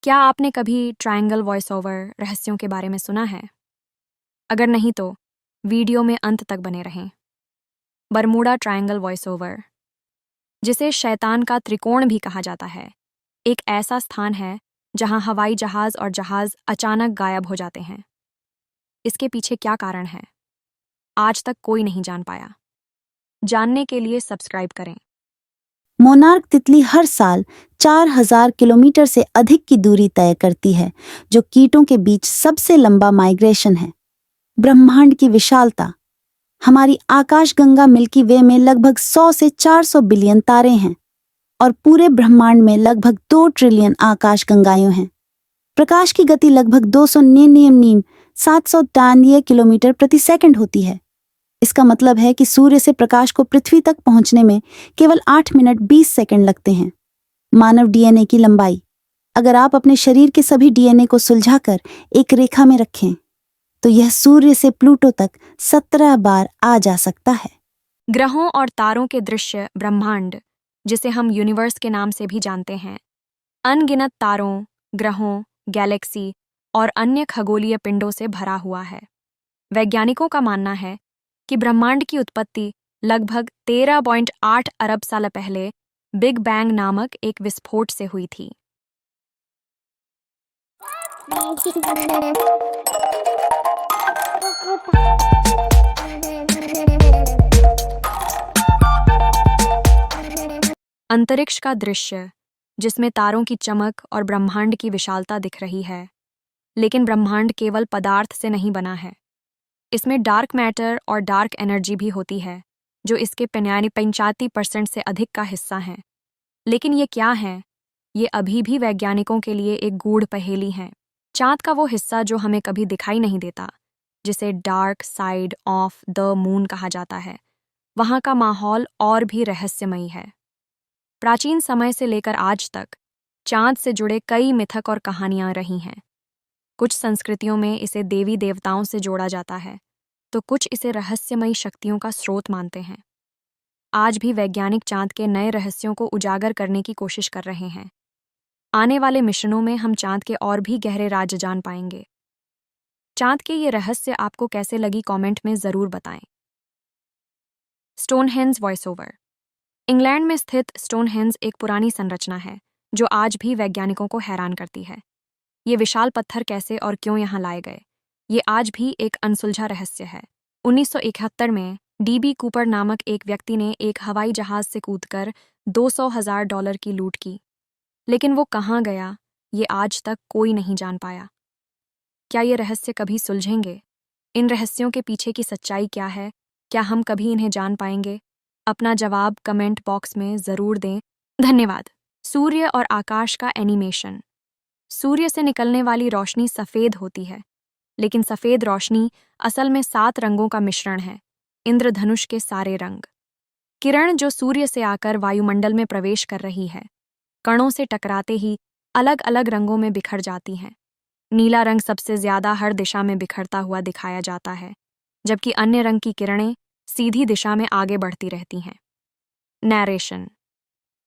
क्या आपने कभी ट्रायंगल वॉइस ओवर रहस्यों के बारे में सुना है? अगर नहीं तो वीडियो में अंत तक बने रहें। बरमूडा ट्रायंगल वॉइस ओवर, जिसे शैतान का त्रिकोण भी कहा जाता है, एक ऐसा स्थान है जहां हवाई जहाज और जहाज अचानक गायब हो जाते हैं। इसके पीछे क्या कारण है, आज तक कोई नहीं जान पाया। जानने के लिए सब्सक्राइब करें। मोनार्क तितली हर साल 4000 किलोमीटर से अधिक की दूरी तय करती है, जो कीटों के बीच सबसे लंबा माइग्रेशन है। ब्रह्मांड की विशालता। हमारी आकाशगंगा मिल्की वे में लगभग 100 से 400 बिलियन तारे हैं और पूरे ब्रह्मांड में लगभग 2 ट्रिलियन आकाशगंगाएं हैं। प्रकाश की गति लगभग 299,793 किलोमीटर प्रति सेकंड होती है। इसका मतलब है कि सूर्य से प्रकाश को पृथ्वी तक पहुंचने में केवल 8 मिनट 20 सेकंड लगते हैं। मानव डीएनए की लंबाई। अगर आप अपने शरीर के सभी डीएनए को सुलझाकर एक रेखा में रखें, तो यह सूर्य से प्लूटो तक 17 बार आ जा सकता है। ग्रहों और तारों के दृश्य ब्रह्मांड, जिसे हम यूनिवर्स के नाम से भी जानते हैं, अनगिनत तारों, ग्रहों, गैलेक्सी और अन्य खगोलीय पिंडों से भरा हुआ है। वैज्ञानिकों का मानना है कि ब्रह्मांड की उत्पत्ति लगभग 13.8 अरब साल पहले बिग बैंग नामक एक विस्फोट से हुई थी। अंतरिक्ष का दृश्य, जिसमें तारों की चमक और ब्रह्मांड की विशालता दिख रही है। लेकिन ब्रह्मांड केवल पदार्थ से नहीं बना है। इसमें डार्क मैटर और डार्क एनर्जी भी होती है, जो इसके 85% से अधिक का हिस्सा हैं। लेकिन ये क्या है? ये अभी भी वैज्ञानिकों के लिए एक गूढ़ पहेली है। चाँद का वो हिस्सा जो हमें कभी दिखाई नहीं देता, जिसे dark side of the moon कहा जाता है, वहाँ का माहौल और भी रहस्यमयी है। प्राचीन समय से लेकर आज तक चाँद से जुड़े कई मिथक और कहानियाँ रही हैं। कुछ संस्कृतियों में इसे देवी देवताओं से जोड़ा जाता है, तो कुछ इसे रहस्यमयी शक्तियों का स्रोत मानते हैं। आज भी वैज्ञानिक चाँद के नए रहस्यों को उजागर करने की कोशिश कर रहे हैं। आने वाले मिशनों में हम चाँद के और भी गहरे राज जान पाएंगे। चाँद के ये रहस्य आपको कैसे लगी, कमेंट में ज़रूर बताएं। Stonehenge voice over. इंग्लैंड में स्थित स्टोनहेंज एक पुरानी संरचना है जो आज भी वैज्ञानिकों को हैरान करती है। ये विशाल पत्थर कैसे और क्यों यहाँ लाए गए, ये आज भी एक अनसुलझा रहस्य है। 1971 में डीबी कूपर नामक एक व्यक्ति ने एक हवाई जहाज से कूदकर $200,000 की लूट की, लेकिन वो कहाँ गया, ये आज तक कोई नहीं जान पाया। क्या ये रहस्य कभी सुलझेंगे? इन रहस्यों के पीछे की सच्चाई क्या है? क्या हम कभी इन्हें जान पाएंगे? अपना जवाब कमेंट बॉक्स में ज़रूर दें। धन्यवाद। सूर्य और आकाश का एनिमेशन। सूर्य से निकलने वाली रोशनी सफ़ेद होती है, लेकिन सफ़ेद रोशनी असल में 7 रंगों का मिश्रण है, इंद्रधनुष के सारे रंग। किरण जो सूर्य से आकर वायुमंडल में प्रवेश कर रही है, कणों से टकराते ही अलग अलग रंगों में बिखर जाती हैं। नीला रंग सबसे ज़्यादा हर दिशा में बिखरता हुआ दिखाया जाता है, जबकि अन्य रंग की किरणें सीधी दिशा में आगे बढ़ती रहती हैं। नैरेशन।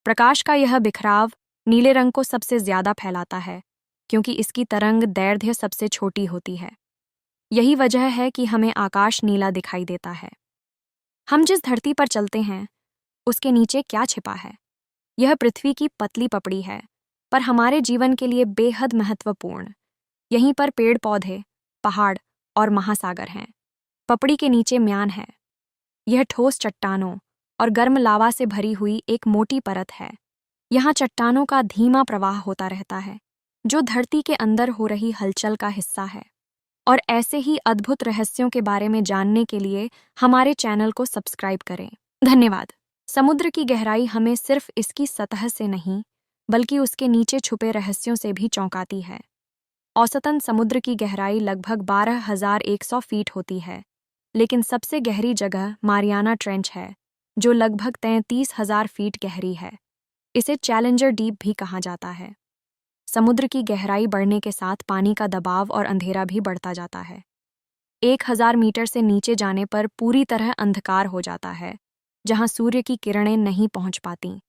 प्रकाश का यह बिखराव नीले रंग को सबसे ज़्यादा फैलाता है, क्योंकि इसकी तरंग दैर्ध्य सबसे छोटी होती है। यही वजह है कि हमें आकाश नीला दिखाई देता है। हम जिस धरती पर चलते हैं, उसके नीचे क्या छिपा है? यह पृथ्वी की पतली पपड़ी है, पर हमारे जीवन के लिए बेहद महत्वपूर्ण। यहीं पर पेड़ पौधे, पहाड़ और महासागर हैं। पपड़ी के नीचे म्यान है। यह ठोस चट्टानों और गर्म लावा से भरी हुई एक मोटी परत है। यहाँ चट्टानों का धीमा प्रवाह होता रहता है, जो धरती के अंदर हो रही हलचल का हिस्सा है। और ऐसे ही अद्भुत रहस्यों के बारे में जानने के लिए हमारे चैनल को सब्सक्राइब करें। धन्यवाद। समुद्र की गहराई हमें सिर्फ इसकी सतह से नहीं, बल्कि उसके नीचे छुपे रहस्यों से भी चौंकाती है। औसतन समुद्र की गहराई लगभग 12,100 फीट होती है, लेकिन सबसे गहरी जगह मारियाना ट्रेंच है, जो लगभग 33,000 फीट गहरी है। इसे चैलेंजर डीप भी कहा जाता है। समुद्र की गहराई बढ़ने के साथ पानी का दबाव और अंधेरा भी बढ़ता जाता है। 1,000 मीटर से नीचे जाने पर पूरी तरह अंधकार हो जाता है, जहां सूर्य की किरणें नहीं पहुंच पाती।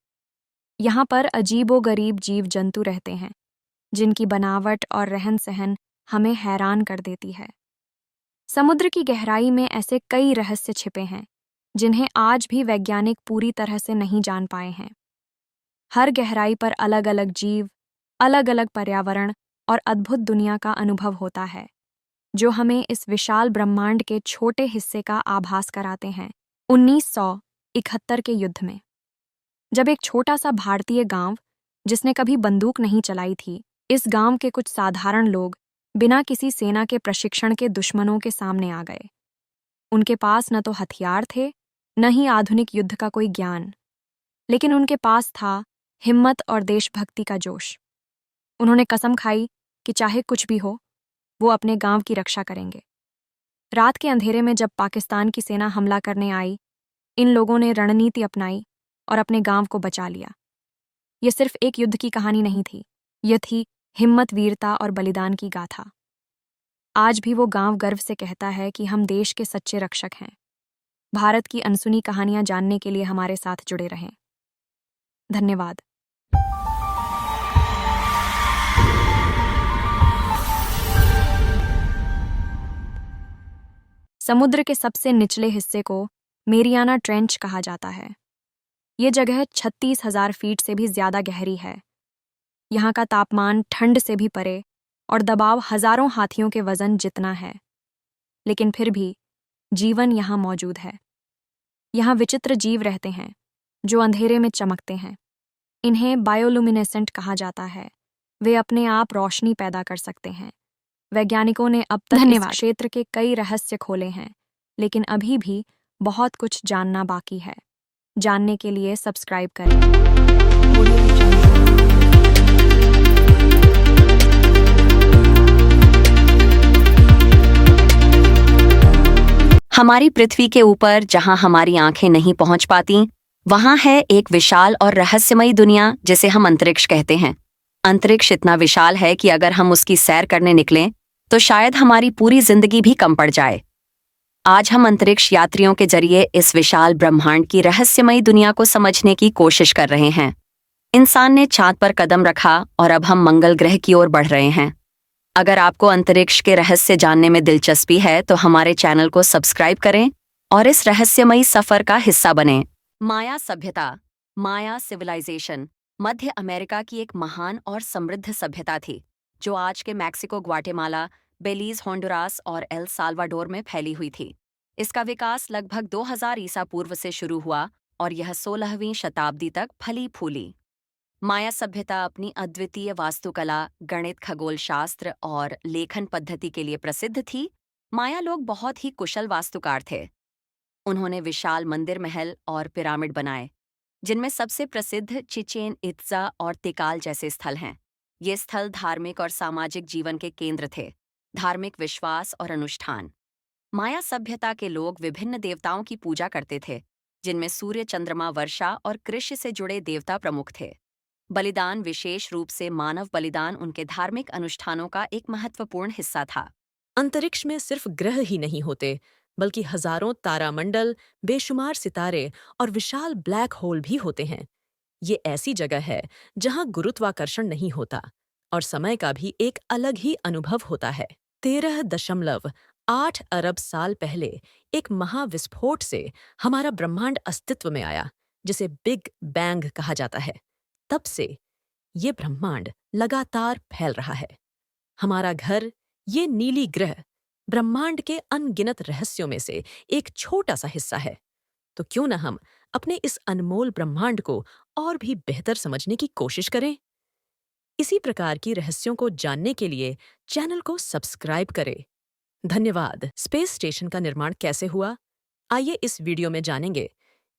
यहाँ पर अजीबोगरीब जीव जंतु रहते हैं, जिनकी बनावट और रहन-सहन हमें हैरान कर देती है। समुद्र की गहराई में ऐसे कई रहस्य छिपे हैं, जिन्हें आज भी वैज्ञानिक पूरी तरह से नहीं जान पाए हैं। हर गहराई पर अलग-अलग जीव, अलग-अलग पर्यावरण और अद्भुत दुनिया का अनुभव होता है, जो हमें इस विशाल ब्रह्मांड के छोटे हिस्से का आभास कराते हैं। 1971 के युद्ध में जब एक छोटा सा भारतीय गांव, जिसने कभी बंदूक नहीं चलाई थी, इस गांव के कुछ साधारण लोग बिना किसी सेना के प्रशिक्षण के दुश्मनों के सामने आ गए। उनके पास न तो हथियार थे, न ही आधुनिक युद्ध का कोई ज्ञान, लेकिन उनके पास था हिम्मत और देशभक्ति का जोश। उन्होंने कसम खाई कि चाहे कुछ भी हो, वो अपने गांव की रक्षा करेंगे। रात के अंधेरे में जब पाकिस्तान की सेना हमला करने आई, इन लोगों ने रणनीति अपनाई और अपने गांव को बचा लिया। यह सिर्फ एक युद्ध की कहानी नहीं थी, यह थी हिम्मत, वीरता और बलिदान की गाथा। आज भी वो गांव गर्व से कहता है कि हम देश के सच्चे रक्षक हैं। भारत की अनसुनी कहानियां जानने के लिए हमारे साथ जुड़े रहें। धन्यवाद। समुद्र के सबसे निचले हिस्से को मेरियाना ट्रेंच कहा जाता है। ये जगह 36,000 फीट से भी ज्यादा गहरी है। यहाँ का तापमान ठंड से भी परे और दबाव हजारों हाथियों के वजन जितना है, लेकिन फिर भी जीवन यहाँ मौजूद है। यहाँ विचित्र जीव रहते हैं जो अंधेरे में चमकते हैं। इन्हें बायोलुमिनेसेंट कहा जाता है। वे अपने आप रोशनी पैदा कर सकते हैं। वैज्ञानिकों ने अब तक इस क्षेत्र के कई रहस्य खोले हैं, लेकिन अभी भी बहुत कुछ जानना बाकी है। जानने के लिए सब्सक्राइब करें। हमारी पृथ्वी के ऊपर जहां हमारी आंखें नहीं पहुंच पाती, वहां है एक विशाल और रहस्यमयी दुनिया जिसे हम अंतरिक्ष कहते हैं। अंतरिक्ष इतना विशाल है कि अगर हम उसकी सैर करने निकलें तो शायद हमारी पूरी जिंदगी भी कम पड़ जाए। आज हम अंतरिक्ष यात्रियों के जरिए इस विशाल ब्रह्मांड की रहस्यमयी दुनिया को समझने की कोशिश कर रहे हैं। इंसान ने चांद पर कदम रखा और अब हम मंगल ग्रह की ओर बढ़ रहे हैं। अगर आपको अंतरिक्ष के रहस्य जानने में दिलचस्पी है तो हमारे चैनल को सब्सक्राइब करें और इस रहस्यमयी सफर का हिस्सा बनें। माया सभ्यता, माया सिविलाइजेशन मध्य अमेरिका की एक महान और समृद्ध सभ्यता थी, जो आज के मैक्सिको, ग्वाटेमाला, बेलीज, होंडुरास और एल साल्वाडोर में फैली हुई थी। इसका विकास लगभग 2000 ईसा पूर्व से शुरू हुआ और यह 16वीं शताब्दी तक फली फूली। माया सभ्यता अपनी अद्वितीय वास्तुकला, गणित, खगोलशास्त्र और लेखन पद्धति के लिए प्रसिद्ध थी। माया लोग बहुत ही कुशल वास्तुकार थे। उन्होंने विशाल मंदिर, महल और पिरामिड बनाए, जिनमें सबसे प्रसिद्ध चिचेन इत्जा और तिकाल जैसे स्थल हैं। ये स्थल धार्मिक और सामाजिक जीवन के केंद्र थे। धार्मिक विश्वास और अनुष्ठान। माया सभ्यता के लोग विभिन्न देवताओं की पूजा करते थे, जिनमें सूर्य, चंद्रमा, वर्षा और कृषि से जुड़े देवता प्रमुख थे। बलिदान, विशेष रूप से मानव बलिदान, उनके धार्मिक अनुष्ठानों का एक महत्वपूर्ण हिस्सा था। अंतरिक्ष में सिर्फ ग्रह ही नहीं होते, बल्कि हजारों तारामंडल, बेशुमार सितारे और विशाल ब्लैक होल भी होते हैं। ये ऐसी जगह है जहां गुरुत्वाकर्षण नहीं होता और समय का भी एक अलग ही अनुभव होता है। 13.8 अरब साल पहले एक महाविस्फोट से हमारा ब्रह्मांड अस्तित्व में आया, जिसे बिग बैंग कहा जाता है। तब से ये ब्रह्मांड लगातार फैल रहा है। हमारा घर, ये नीली ग्रह, ब्रह्मांड के अनगिनत रहस्यों में से एक छोटा सा हिस्सा है। तो क्यों न हम अपने इस अनमोल ब्रह्मांड को और भी बेहतर समझने की कोशिश करें? इसी प्रकार की रहस्यों को जानने के लिए चैनल को सब्सक्राइब करें। धन्यवाद। स्पेस स्टेशन का निर्माण कैसे हुआ? आइए इस वीडियो में जानेंगे।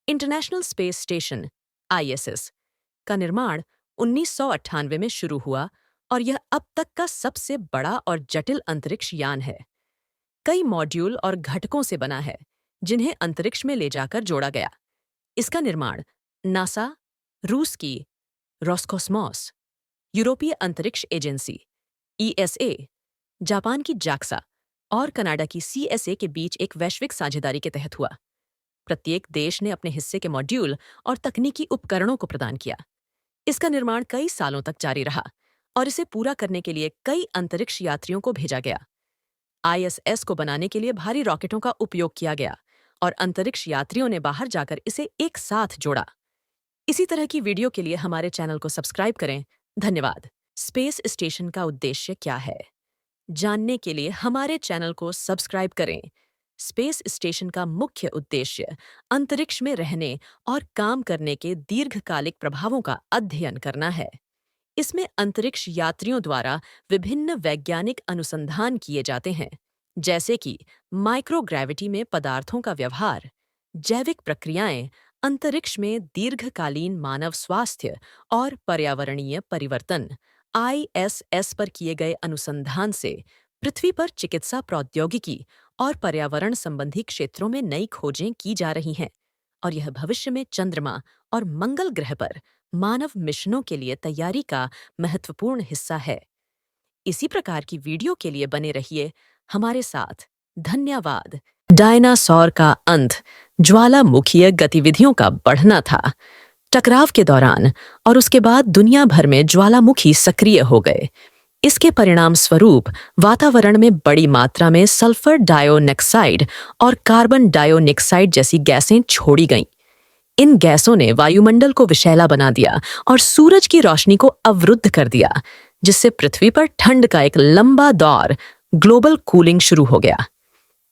इंटरनेशनल स्पेस स्टेशन (ISS) का निर्माण 1998 में शुरू हुआ और यह अब तक का सबसे बड़ा और जटिल अंतरिक्ष यान है। कई मॉड्यूल और घटकों से बना है, जिन्हें अंतरिक्ष में ले जाकर जोड़ा गया। इसका निर्माण नासा, रूस की रोस्कोस्मोस, यूरोपीय अंतरिक्ष एजेंसी ESA, जापान की JAXA और कनाडा की CSA के बीच एक वैश्विक साझेदारी के तहत हुआ। प्रत्येक देश ने अपने हिस्से के मॉड्यूल और तकनीकी उपकरणों को प्रदान किया। इसका निर्माण कई सालों तक जारी रहा और इसे पूरा करने के लिए कई अंतरिक्ष यात्रियों को भेजा गया। ISS को बनाने के लिए भारी रॉकेटों का उपयोग किया गया और अंतरिक्ष यात्रियों ने बाहर जाकर इसे एक साथ जोड़ा। इसी तरह की वीडियो के लिए हमारे चैनल को सब्सक्राइब करें। धन्यवाद। स्पेस स्टेशन का उद्देश्य क्या है? जानने के लिए हमारे चैनल को सब्सक्राइब करें। स्पेस स्टेशन का मुख्य उद्देश्य अंतरिक्ष में रहने और काम करने के दीर्घकालिक प्रभावों का अध्ययन करना है। इसमें अंतरिक्ष यात्रियों द्वारा विभिन्न वैज्ञानिक अनुसंधान किए जाते हैं, जैसे कि माइक्रोग्रेविटी में पदार्थों का व्यवहार, जैविक प्रक्रियाएं, अंतरिक्ष में दीर्घकालीन मानव स्वास्थ्य और पर्यावरणीय परिवर्तन। ISS पर किए गए अनुसंधान से पृथ्वी पर चिकित्सा प्रौद्योगिकी और पर्यावरण संबंधी क्षेत्रों में नई खोजें की जा रही हैं और यह भविष्य में चंद्रमा और मंगल ग्रह पर मानव मिशनों के लिए तैयारी का महत्वपूर्ण हिस्सा है। इसी प्रकार की वीडियो के लिए बने रहिए हमारे साथ। धन्यवाद। डायनासोर का अंत ज्वालामुखीय गतिविधियों का बढ़ना था। टकराव के दौरान और उसके बाद दुनिया भर में ज्वालामुखी सक्रिय हो गए। इसके परिणाम स्वरूप वातावरण में बड़ी मात्रा में सल्फर डाइऑक्साइड और कार्बन डाइऑक्साइड जैसी गैसें छोड़ी गईं। इन गैसों ने वायुमंडल को विषैला बना दिया और सूरज की रोशनी को अवरुद्ध कर दिया, जिससे पृथ्वी पर ठंड का एक लंबा दौर, ग्लोबल कूलिंग शुरू हो गया।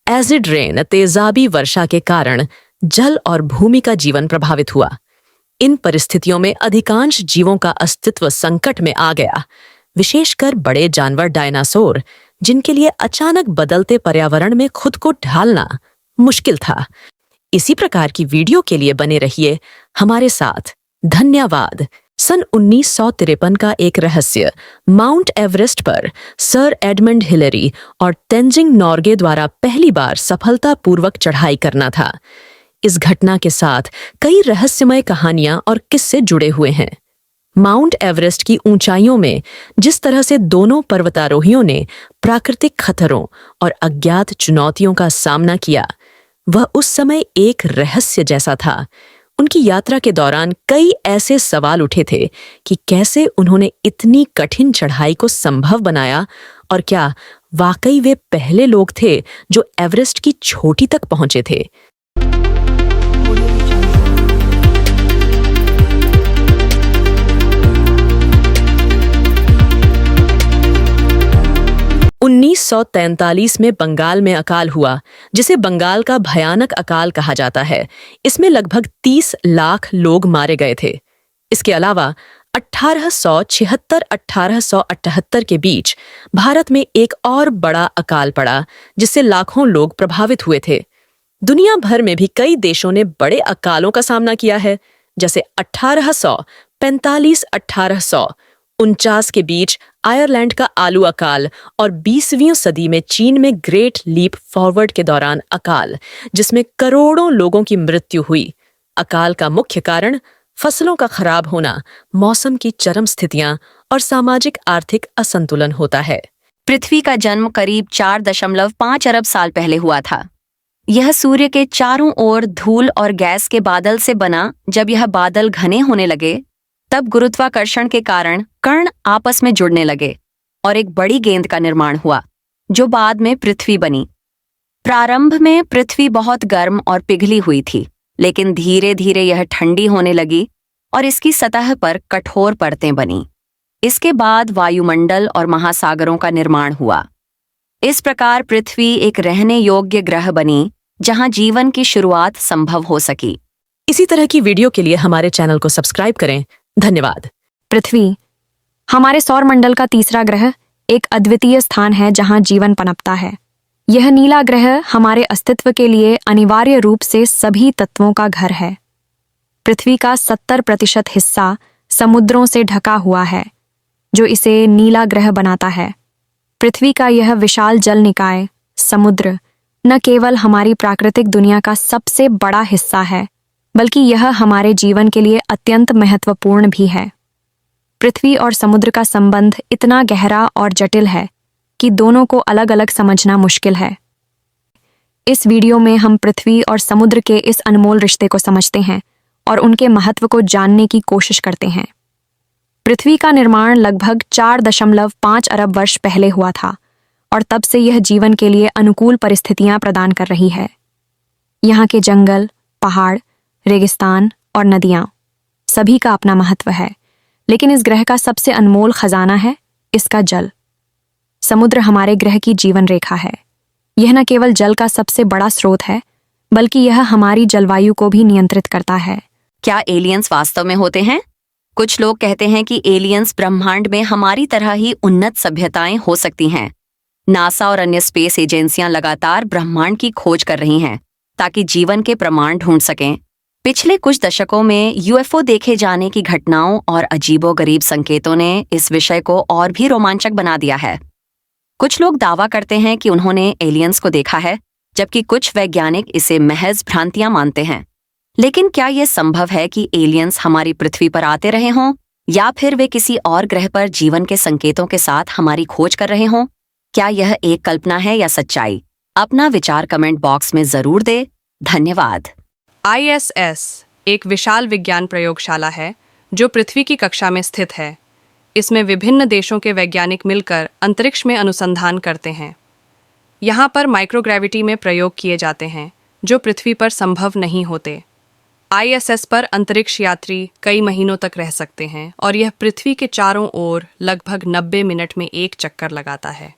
एसिड रेन, तेजाबी वर्षा के कारण जल और भूमि का जीवन प्रभावित हुआ। इन परिस्थितियों में अधिकांश जीवों का अस्तित्व संकट में आ गया, विशेषकर बड़े जानवर डायनासोर, जिनके लिए अचानक बदलते पर्यावरण में खुद को ढालना मुश्किल था। इसी प्रकार की वीडियो के लिए बने रहिए हमारे साथ। धन्यवाद। सन 1953 का एक रहस्य माउंट एवरेस्ट पर सर एडमंड हिलेरी और तेंजिंग नोर्गे द्वारा पहली बार सफलतापूर्वक चढ़ाई करना था। इस घटना के साथ कई रहस्यमय कहानियां और किस्से जुड़े हुए हैं। माउंट एवरेस्ट की ऊंचाइयों में जिस तरह से दोनों पर्वतारोहियों ने प्राकृतिक खतरों और अज्ञात चुनौतियों का सामना किया, वह उस समय एक रहस्य जैसा था। उनकी यात्रा के दौरान कई ऐसे सवाल उठे थे कि कैसे उन्होंने इतनी कठिन चढ़ाई को संभव बनाया और क्या वाकई वे पहले लोग थे जो एवरेस्ट की चोटी तक पहुंचे थे। 1943 में बंगाल में अकाल हुआ, जिसे बंगाल का भयानक अकाल कहा जाता है। इसमें लगभग 30 लाख लोग मारे गए थे। इसके अलावा 1876-1878 के बीच भारत में एक और बड़ा अकाल पड़ा, जिससे लाखों लोग प्रभावित हुए थे। दुनिया भर में भी कई देशों ने बड़े अकालों का सामना किया है, जैसे 1845-1849 के बीच आयरलैंड का आलू अकाल और 20वीं सदी में चीन में ग्रेट लीप फॉरवर्ड के दौरान अकाल, जिसमें करोड़ों लोगों की मृत्यु हुई। अकाल का मुख्य कारण फसलों का खराब होना, मौसम की चरम स्थितियां और सामाजिक आर्थिक असंतुलन होता है। पृथ्वी का जन्म करीब 4.5 अरब साल पहले हुआ था। यह सूर्य के चारों ओर धूल और गैस के बादल से बना। जब यह बादल घने होने लगे, तब गुरुत्वाकर्षण के कारण कण आपस में जुड़ने लगे और एक बड़ी गेंद का निर्माण हुआ, जो बाद में पृथ्वी बनी। प्रारंभ में पृथ्वी बहुत गर्म और पिघली हुई थी, लेकिन धीरे धीरे यह ठंडी होने लगी और इसकी सतह पर कठोर परतें बनी। इसके बाद वायुमंडल और महासागरों का निर्माण हुआ। इस प्रकार पृथ्वी एक रहने योग्य ग्रह बनी, जहां जीवन की शुरुआत संभव हो सकी। इसी तरह की वीडियो के लिए हमारे चैनल को सब्सक्राइब करें। धन्यवाद। पृथ्वी हमारे सौरमंडल का तीसरा ग्रह एक अद्वितीय स्थान है जहां जीवन पनपता है। यह नीला ग्रह हमारे अस्तित्व के लिए अनिवार्य रूप से सभी तत्वों का घर है। पृथ्वी का 70% हिस्सा समुद्रों से ढका हुआ है, जो इसे नीला ग्रह बनाता है। पृथ्वी का यह विशाल जल निकाय, समुद्र, न केवल हमारी प्राकृतिक दुनिया का सबसे बड़ा हिस्सा है, बल्कि यह हमारे जीवन के लिए अत्यंत महत्वपूर्ण भी है। पृथ्वी और समुद्र का संबंध इतना गहरा और जटिल है कि दोनों को अलग अलग समझना मुश्किल है। इस वीडियो में हम पृथ्वी और समुद्र के इस अनमोल रिश्ते को समझते हैं और उनके महत्व को जानने की कोशिश करते हैं। पृथ्वी का निर्माण लगभग 4.5 अरब वर्ष पहले हुआ था और तब से यह जीवन के लिए अनुकूल परिस्थितियां प्रदान कर रही है। यहाँ के जंगल, पहाड़, रेगिस्तान और नदियां सभी का अपना महत्व है, लेकिन इस ग्रह का सबसे अनमोल खजाना है इसका जल। समुद्र हमारे ग्रह की जीवन रेखा है। यह न केवल जल का सबसे बड़ा स्रोत है, बल्कि यह हमारी जलवायु को भी नियंत्रित करता है। क्या एलियंस वास्तव में होते हैं? कुछ लोग कहते हैं कि एलियंस ब्रह्मांड में हमारी तरह ही उन्नत सभ्यताएं हो सकती हैं। नासा और अन्य स्पेस एजेंसियां लगातार ब्रह्मांड की खोज कर रही हैं ताकि जीवन के प्रमाण ढूंढ सकें। पिछले कुछ दशकों में यूएफओ देखे जाने की घटनाओं और अजीबोगरीब संकेतों ने इस विषय को और भी रोमांचक बना दिया है। कुछ लोग दावा करते हैं कि उन्होंने एलियंस को देखा है, जबकि कुछ वैज्ञानिक इसे महज भ्रांतियां मानते हैं। लेकिन क्या यह संभव है कि एलियंस हमारी पृथ्वी पर आते रहे हों, या फिर वे किसी और ग्रह पर जीवन के संकेतों के साथ हमारी खोज कर रहे हों? क्या यह एक कल्पना है या सच्चाई? अपना विचार कमेंट बॉक्स में जरूर दे। धन्यवाद। ISS एक विशाल विज्ञान प्रयोगशाला है जो पृथ्वी की कक्षा में स्थित है। इसमें विभिन्न देशों के वैज्ञानिक मिलकर अंतरिक्ष में अनुसंधान करते हैं। यहाँ पर माइक्रोग्रेविटी में प्रयोग किए जाते हैं जो पृथ्वी पर संभव नहीं होते। ISS पर अंतरिक्ष यात्री कई महीनों तक रह सकते हैं और यह पृथ्वी के चारों ओर लगभग 90 मिनट में एक चक्कर लगाता है।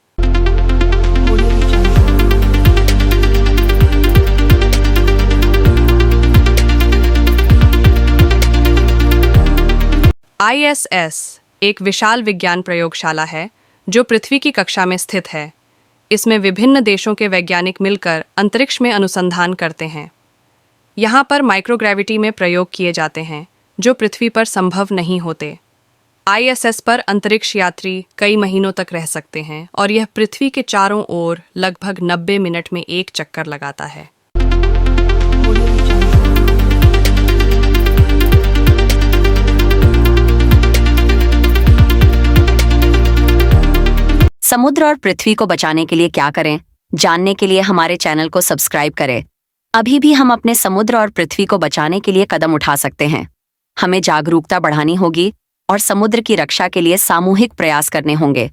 ISS एक विशाल विज्ञान प्रयोगशाला है जो पृथ्वी की कक्षा में स्थित है। इसमें विभिन्न देशों के वैज्ञानिक मिलकर अंतरिक्ष में अनुसंधान करते हैं। यहाँ पर माइक्रोग्रेविटी में प्रयोग किए जाते हैं जो पृथ्वी पर संभव नहीं होते। ISS पर अंतरिक्ष यात्री कई महीनों तक रह सकते हैं और यह पृथ्वी के चारों ओर लगभग 90 मिनट में एक चक्कर लगाता है। समुद्र और पृथ्वी को बचाने के लिए क्या करें, जानने के लिए हमारे चैनल को सब्सक्राइब करें। अभी भी हम अपने समुद्र और पृथ्वी को बचाने के लिए कदम उठा सकते हैं। हमें जागरूकता बढ़ानी होगी और समुद्र की रक्षा के लिए सामूहिक प्रयास करने होंगे।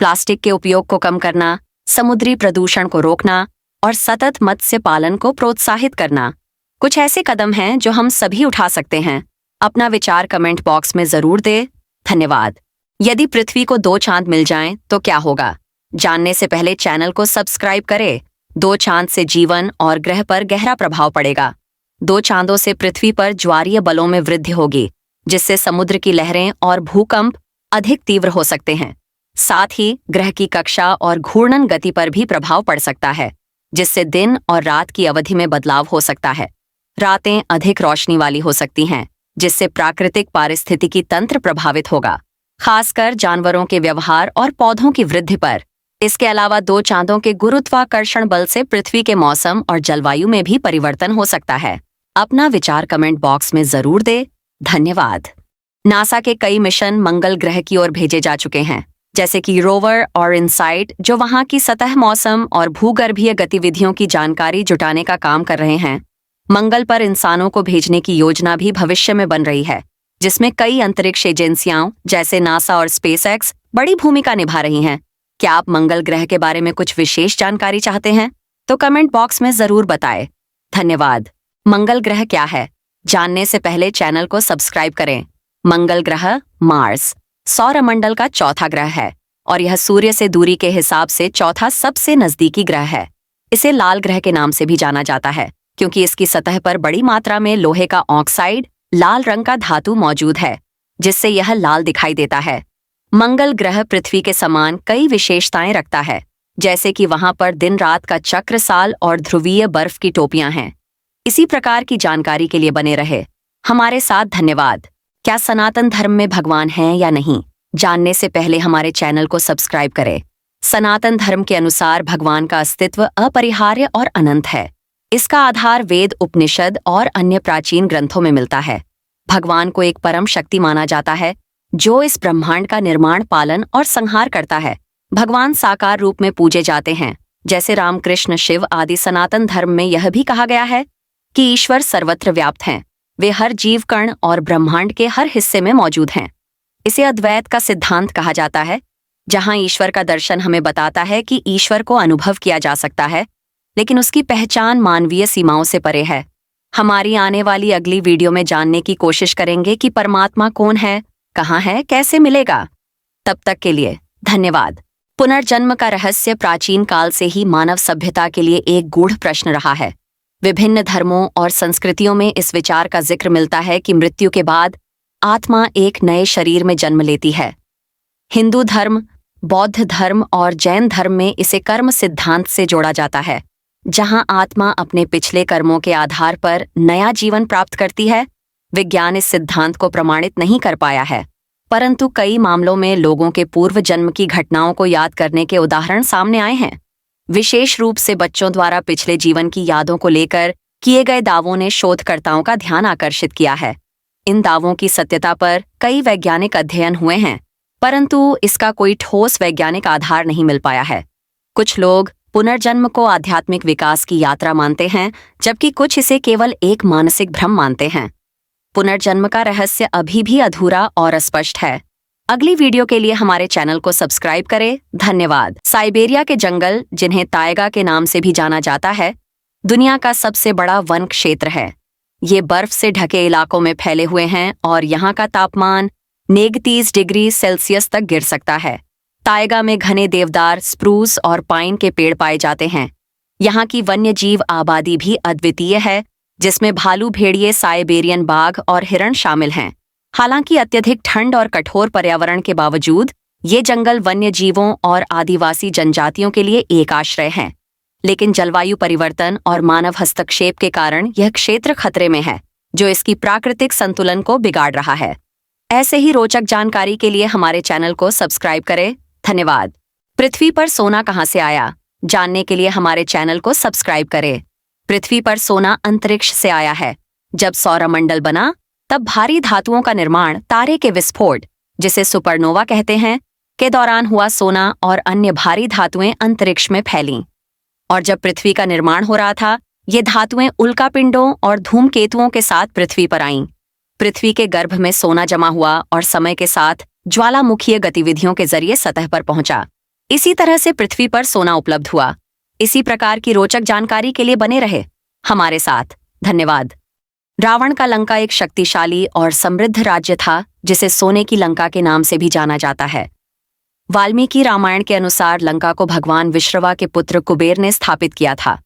प्लास्टिक के उपयोग को कम करना, समुद्री प्रदूषण को रोकना और सतत मत्स्य पालन को प्रोत्साहित करना कुछ ऐसे कदम हैं जो हम सभी उठा सकते हैं। अपना विचार कमेंट बॉक्स में जरूर दें। धन्यवाद। यदि पृथ्वी को 2 चांद मिल जाएं तो क्या होगा? जानने से पहले चैनल को सब्सक्राइब करें। 2 चांद से जीवन और ग्रह पर गहरा प्रभाव पड़ेगा। 2 चांदों से पृथ्वी पर ज्वारीय बलों में वृद्धि होगी, जिससे समुद्र की लहरें और भूकंप अधिक तीव्र हो सकते हैं। साथ ही ग्रह की कक्षा और घूर्णन गति पर भी प्रभाव पड़ सकता है, जिससे दिन और रात की अवधि में बदलाव हो सकता है। रातें अधिक रोशनी वाली हो सकती हैं, जिससे प्राकृतिक पारिस्थितिकी तंत्र प्रभावित होगा, खासकर जानवरों के व्यवहार और पौधों की वृद्धि पर। इसके अलावा 2 चांदों के गुरुत्वाकर्षण बल से पृथ्वी के मौसम और जलवायु में भी परिवर्तन हो सकता है। अपना विचार कमेंट बॉक्स में जरूर दें। धन्यवाद। नासा के कई मिशन मंगल ग्रह की ओर भेजे जा चुके हैं, जैसे कि रोवर और इनसाइट, जो वहां की सतह, मौसम और भूगर्भीय गतिविधियों की जानकारी जुटाने का काम कर रहे हैं। मंगल पर इंसानों को भेजने की योजना भी भविष्य में बन रही है, जिसमें कई अंतरिक्ष एजेंसियां जैसे नासा और स्पेसएक्स बड़ी भूमिका निभा रही हैं। क्या आप मंगल ग्रह के बारे में कुछ विशेष जानकारी चाहते हैं? तो कमेंट बॉक्स में जरूर बताएं। धन्यवाद। मंगल ग्रह क्या है? जानने से पहले चैनल को सब्सक्राइब करें। मंगल ग्रह मार्स सौरमंडल का चौथा ग्रह है और यह सूर्य से दूरी के हिसाब से चौथा सबसे नजदीकी ग्रह है। इसे लाल ग्रह के नाम से भी जाना जाता है, क्योंकि इसकी सतह पर बड़ी मात्रा में लोहे का ऑक्साइड, लाल रंग का धातु मौजूद है, जिससे यह लाल दिखाई देता है। मंगल ग्रह पृथ्वी के समान कई विशेषताएं रखता है, जैसे कि वहां पर दिन रात का चक्र साल और ध्रुवीय बर्फ की टोपियां हैं। इसी प्रकार की जानकारी के लिए बने रहे हमारे साथ। धन्यवाद। क्या सनातन धर्म में भगवान हैं या नहीं? जानने से पहले हमारे चैनल को सब्सक्राइब करें। सनातन धर्म के अनुसार भगवान का अस्तित्व अपरिहार्य और अनंत है। इसका आधार वेद, उपनिषद और अन्य प्राचीन ग्रंथों में मिलता है। भगवान को एक परम शक्ति माना जाता है जो इस ब्रह्मांड का निर्माण, पालन और संहार करता है। भगवान साकार रूप में पूजे जाते हैं, जैसे राम, कृष्ण, शिव आदि। सनातन धर्म में यह भी कहा गया है कि ईश्वर सर्वत्र व्याप्त हैं। वे हर जीव कण और ब्रह्मांड के हर हिस्से में मौजूद हैं। इसे अद्वैत का सिद्धांत कहा जाता है, जहां ईश्वर का दर्शन हमें बताता है कि ईश्वर को अनुभव किया जा सकता है, लेकिन उसकी पहचान मानवीय सीमाओं से परे है। हमारी आने वाली अगली वीडियो में जानने की कोशिश करेंगे कि परमात्मा कौन है, कहाँ है, कैसे मिलेगा। तब तक के लिए धन्यवाद। पुनर्जन्म का रहस्य प्राचीन काल से ही मानव सभ्यता के लिए एक गूढ़ प्रश्न रहा है। विभिन्न धर्मों और संस्कृतियों में इस विचार का जिक्र मिलता है कि मृत्यु के बाद आत्मा एक नए शरीर में जन्म लेती है। हिंदू धर्म, बौद्ध धर्म और जैन धर्म में इसे कर्म सिद्धांत से जोड़ा जाता है, जहां आत्मा अपने पिछले कर्मों के आधार पर नया जीवन प्राप्त करती है। विज्ञान इस सिद्धांत को प्रमाणित नहीं कर पाया है, परंतु कई मामलों में लोगों के पूर्व जन्म की घटनाओं को याद करने के उदाहरण सामने आए हैं। विशेष रूप से बच्चों द्वारा पिछले जीवन की यादों को लेकर किए गए दावों ने शोधकर्ताओं का ध्यान आकर्षित किया है। इन दावों की सत्यता पर कई वैज्ञानिक अध्ययन हुए हैं, परंतु इसका कोई ठोस वैज्ञानिक आधार नहीं मिल पाया है। कुछ लोग पुनर्जन्म को आध्यात्मिक विकास की यात्रा मानते हैं, जबकि कुछ इसे केवल एक मानसिक भ्रम मानते हैं। पुनर्जन्म का रहस्य अभी भी अधूरा और अस्पष्ट है। अगली वीडियो के लिए हमारे चैनल को सब्सक्राइब करें। धन्यवाद। साइबेरिया के जंगल, जिन्हें ताइगा के नाम से भी जाना जाता है, दुनिया का सबसे बड़ा वन क्षेत्र है। ये बर्फ से ढके इलाकों में फैले हुए हैं और यहाँ का तापमान -30 डिग्री सेल्सियस तक गिर सकता है। ताइगा में घने देवदार, स्प्रूस और पाइन के पेड़ पाए जाते हैं। यहाँ की वन्य जीव आबादी भी अद्वितीय है, जिसमें भालू, भेड़िए, साइबेरियन बाघ और हिरण शामिल हैं। हालांकि अत्यधिक ठंड और कठोर पर्यावरण के बावजूद ये जंगल वन्य जीवों और आदिवासी जनजातियों के लिए एक आश्रय हैं। लेकिन जलवायु परिवर्तन और मानव हस्तक्षेप के कारण यह क्षेत्र खतरे में है, जो इसकी प्राकृतिक संतुलन को बिगाड़ रहा है। ऐसे ही रोचक जानकारी के लिए हमारे चैनल को सब्सक्राइब करें। धन्यवाद। पृथ्वी पर सोना कहाँ से आया, जानने के लिए हमारे चैनल को सब्सक्राइब करें। पृथ्वी पर सोना अंतरिक्ष से आया है। जब सौरमंडल बना, तब भारी धातुओं का निर्माण, तारे के विस्फोट, जिसे सुपरनोवा कहते हैं, के दौरान हुआ। सोना और अन्य भारी धातुएं अंतरिक्ष में फैलीं। और जब पृथ्वी का निर्माण हो रहा था, ये धातुएं उल्कापिंडों और धूमकेतुओं के साथ पृथ्वी पर आईं। पृथ्वी के गर्भ में सोना जमा हुआ और समय के साथ ज्वालामुखीय गतिविधियों के जरिए सतह पर पहुंचा। इसी तरह से पृथ्वी पर सोना उपलब्ध हुआ। इसी प्रकार की रोचक जानकारी के लिए बने रहे हमारे साथ। धन्यवाद। रावण का लंका एक शक्तिशाली और समृद्ध राज्य था, जिसे सोने की लंका के नाम से भी जाना जाता है। वाल्मीकि रामायण के अनुसार लंका को भगवान विश्रवा के पुत्र कुबेर ने स्थापित किया था,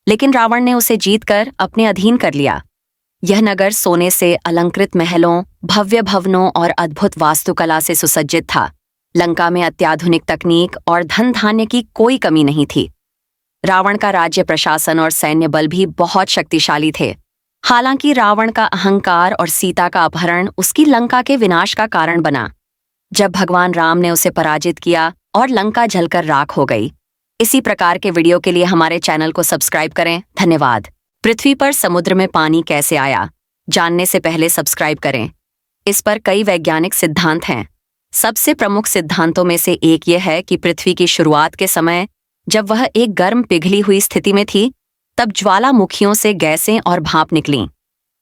लेकिन रावण ने उसे जीतकर अपने अधीन कर लिया। यह नगर सोने से अलंकृत महलों, भव्य भवनों और अद्भुत वास्तुकला से सुसज्जित था। लंका में अत्याधुनिक तकनीक और धन धान्य की कोई कमी नहीं थी। रावण का राज्य प्रशासन और सैन्य बल भी बहुत शक्तिशाली थे। हालांकि रावण का अहंकार और सीता का अपहरण उसकी लंका के विनाश का कारण बना। जब भगवान राम ने उसे पराजित किया और लंका जलकर राख हो गई। इसी प्रकार के वीडियो के लिए हमारे चैनल को सब्सक्राइब करें। धन्यवाद। पृथ्वी पर समुद्र में पानी कैसे आया, जानने से पहले सब्सक्राइब करें। इस पर कई वैज्ञानिक सिद्धांत हैं। सबसे प्रमुख सिद्धांतों में से एक यह है कि पृथ्वी की शुरुआत के समय, जब वह एक गर्म पिघली हुई स्थिति में थी, तब ज्वालामुखियों से गैसें और भाप निकलीं।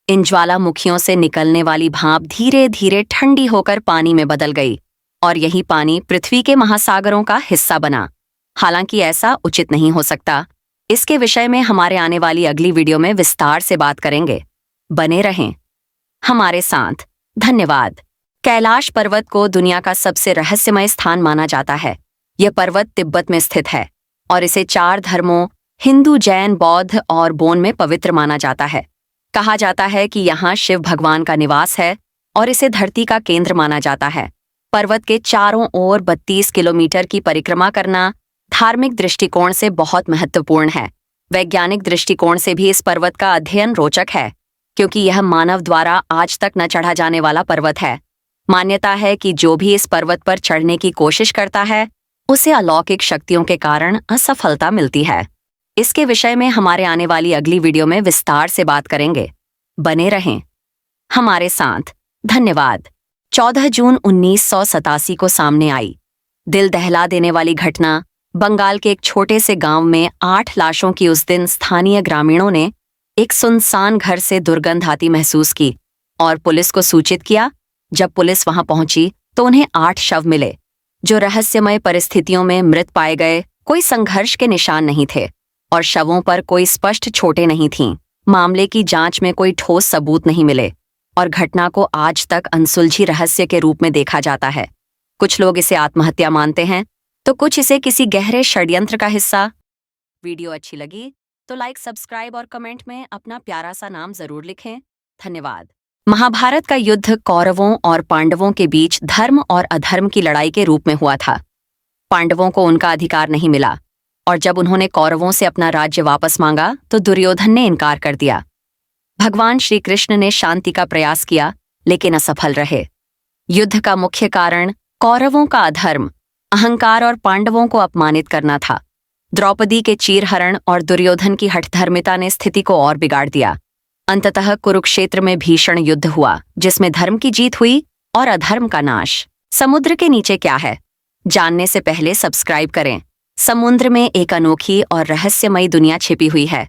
इन ज्वालामुखियों से निकलने वाली भाप धीरे धीरे ठंडी होकर पानी में बदल गई और यही पानी पृथ्वी के महासागरों का हिस्सा बना। हालांकि ऐसा उचित नहीं हो सकता। इसके विषय में हमारे आने वाली अगली वीडियो में विस्तार से बात करेंगे। बने रहें हमारे साथ। धन्यवाद। कैलाश पर्वत को दुनिया का सबसे रहस्यमय स्थान माना जाता है। यह पर्वत तिब्बत में स्थित है और इसे 4 धर्मों, हिंदू, जैन, बौद्ध और बोन में पवित्र माना जाता है। कहा जाता है कि यहाँ शिव भगवान का निवास है और इसे धरती का केंद्र माना जाता है। पर्वत के चारों ओर 32 किलोमीटर की परिक्रमा करना धार्मिक दृष्टिकोण से बहुत महत्वपूर्ण है। वैज्ञानिक दृष्टिकोण से भी इस पर्वत का अध्ययन रोचक है, क्योंकि यह मानव द्वारा आज तक न चढ़ा जाने वाला पर्वत है। मान्यता है कि जो भी इस पर्वत पर चढ़ने की कोशिश करता है, उसे अलौकिक शक्तियों के कारण असफलता मिलती है। इसके विषय में हमारे आने वाली अगली वीडियो में विस्तार से बात करेंगे। बने रहें हमारे साथ। धन्यवाद। 14 जून 1987 को सामने आई दिल दहला देने वाली घटना। बंगाल के एक छोटे से गांव में 8 लाशों की उस दिन स्थानीय ग्रामीणों ने एक सुनसान घर से दुर्गंध आती महसूस की और पुलिस को सूचित किया। जब पुलिस वहां पहुंची तो उन्हें 8 शव मिले, जो रहस्यमय परिस्थितियों में मृत पाए गए। कोई संघर्ष के निशान नहीं थे और शवों पर कोई स्पष्ट चोटें नहीं थीं। मामले की जांच में कोई ठोस सबूत नहीं मिले और घटना को आज तक अनसुलझी रहस्य के रूप में देखा जाता है। कुछ लोग इसे आत्महत्या मानते हैं तो कुछ इसे किसी गहरे षड्यंत्र का हिस्सा। वीडियो अच्छी लगी तो लाइक, सब्सक्राइब और कमेंट में अपना प्यारा सा नाम जरूर लिखें। धन्यवाद। महाभारत का युद्ध कौरवों और पांडवों के बीच धर्म और अधर्म की लड़ाई के रूप में हुआ था। पांडवों को उनका अधिकार नहीं मिला और जब उन्होंने कौरवों से अपना राज्य वापस मांगा तो दुर्योधन ने इनकार कर दिया। भगवान श्री कृष्ण ने शांति का प्रयास किया लेकिन असफल रहे। युद्ध का मुख्य कारण कौरवों का अधर्म, अहंकार और पांडवों को अपमानित करना था। द्रौपदी के चीरहरण और दुर्योधन की हठधर्मिता ने स्थिति को और बिगाड़ दिया। अंततः कुरुक्षेत्र में भीषण युद्ध हुआ जिसमें धर्म की जीत हुई और अधर्म का नाश। समुद्र के नीचे क्या है, जानने से पहले सब्सक्राइब करें। समुद्र में एक अनोखी और रहस्यमयी दुनिया छिपी हुई है।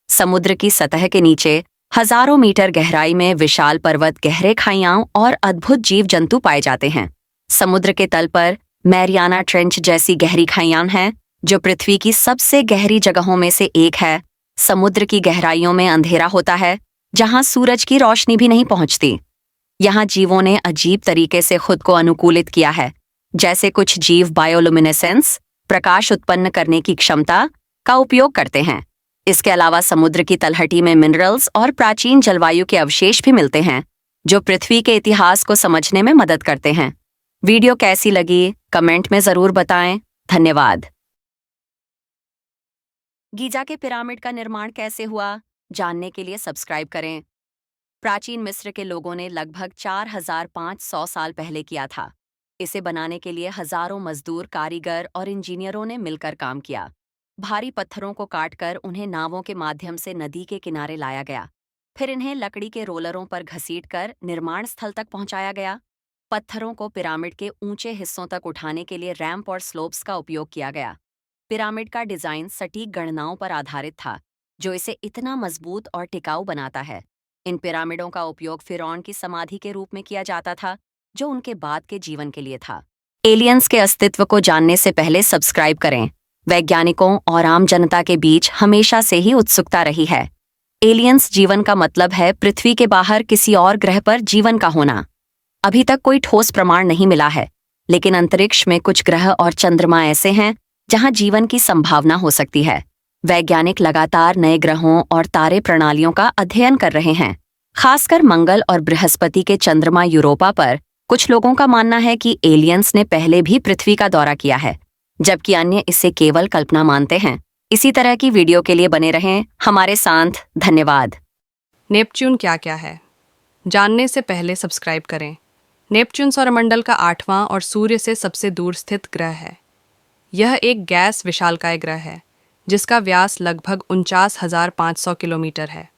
समुद्र की सतह के नीचे हजारों मीटर गहराई में विशाल पर्वत, गहरे खाइयां और अद्भुत जीव जंतु पाए जाते हैं। समुद्र के तल पर मैरियाना ट्रेंच जैसी गहरी खाइयां हैं जो पृथ्वी की सबसे गहरी जगहों में से एक है। समुद्र की गहराइयों में अंधेरा होता है जहां सूरज की रोशनी भी नहीं पहुंचती। यहाँ जीवों ने अजीब तरीके से खुद को अनुकूलित किया है, जैसे कुछ जीव बायोलुमिनेसेंस, प्रकाश उत्पन्न करने की क्षमता का उपयोग करते हैं। इसके अलावा समुद्र की तलहटी में मिनरल्स और प्राचीन जलवायु के अवशेष भी मिलते हैं जो पृथ्वी के इतिहास को समझने में मदद करते हैं। वीडियो कैसी लगी कमेंट में जरूर बताएं। धन्यवाद। गीजा के पिरामिड का निर्माण कैसे हुआ, जानने के लिए सब्सक्राइब करें। प्राचीन मिस्र के लोगों ने लगभग 4500 साल पहले किया था। इसे बनाने के लिए हजारों मजदूर, कारीगर और इंजीनियरों ने मिलकर काम किया। भारी पत्थरों को काटकर उन्हें नावों के माध्यम से नदी के किनारे लाया गया। फिर इन्हें लकड़ी के रोलरों पर घसीटकर निर्माण स्थल तक पहुंचाया गया। पत्थरों को पिरामिड के ऊंचे हिस्सों तक उठाने के लिए रैंप और स्लोप्स का उपयोग किया गया। पिरामिड का डिजाइन सटीक गणनाओं पर आधारित था, जो इसे इतना मजबूत और टिकाऊ बनाता है। इन पिरामिडों का उपयोग फिरौन की समाधि के रूप में किया जाता था, जो उनके बाद के जीवन के लिए था। एलियंस के अस्तित्व को जानने से पहले सब्सक्राइब करें। वैज्ञानिकों और आम जनता के बीच हमेशा से ही उत्सुकता रही है। एलियंस जीवन का मतलब है पृथ्वी के बाहर किसी और ग्रह पर जीवन का होना। अभी तक कोई ठोस प्रमाण नहीं मिला है, लेकिन अंतरिक्ष में कुछ ग्रह और चंद्रमा ऐसे हैं जहां जीवन की संभावना हो सकती है। वैज्ञानिक लगातार नए ग्रहों और तारे प्रणालियों का अध्ययन कर रहे हैं। खासकर मंगल और बृहस्पति के चंद्रमा यूरोपा पर कुछ लोगों का मानना है कि एलियंस ने पहले भी पृथ्वी का दौरा किया है, जबकि अन्य इसे केवल कल्पना मानते हैं। इसी तरह की वीडियो के लिए बने रहें हमारे साथ। धन्यवाद। नेपच्यून क्या क्या है, जानने से पहले सब्सक्राइब करें। नेपच्यून सौरमंडल का 8वां और सूर्य से सबसे दूर स्थित ग्रह है। यह एक गैस विशालकाय ग्रह है जिसका व्यास लगभग 49,500 किलोमीटर है।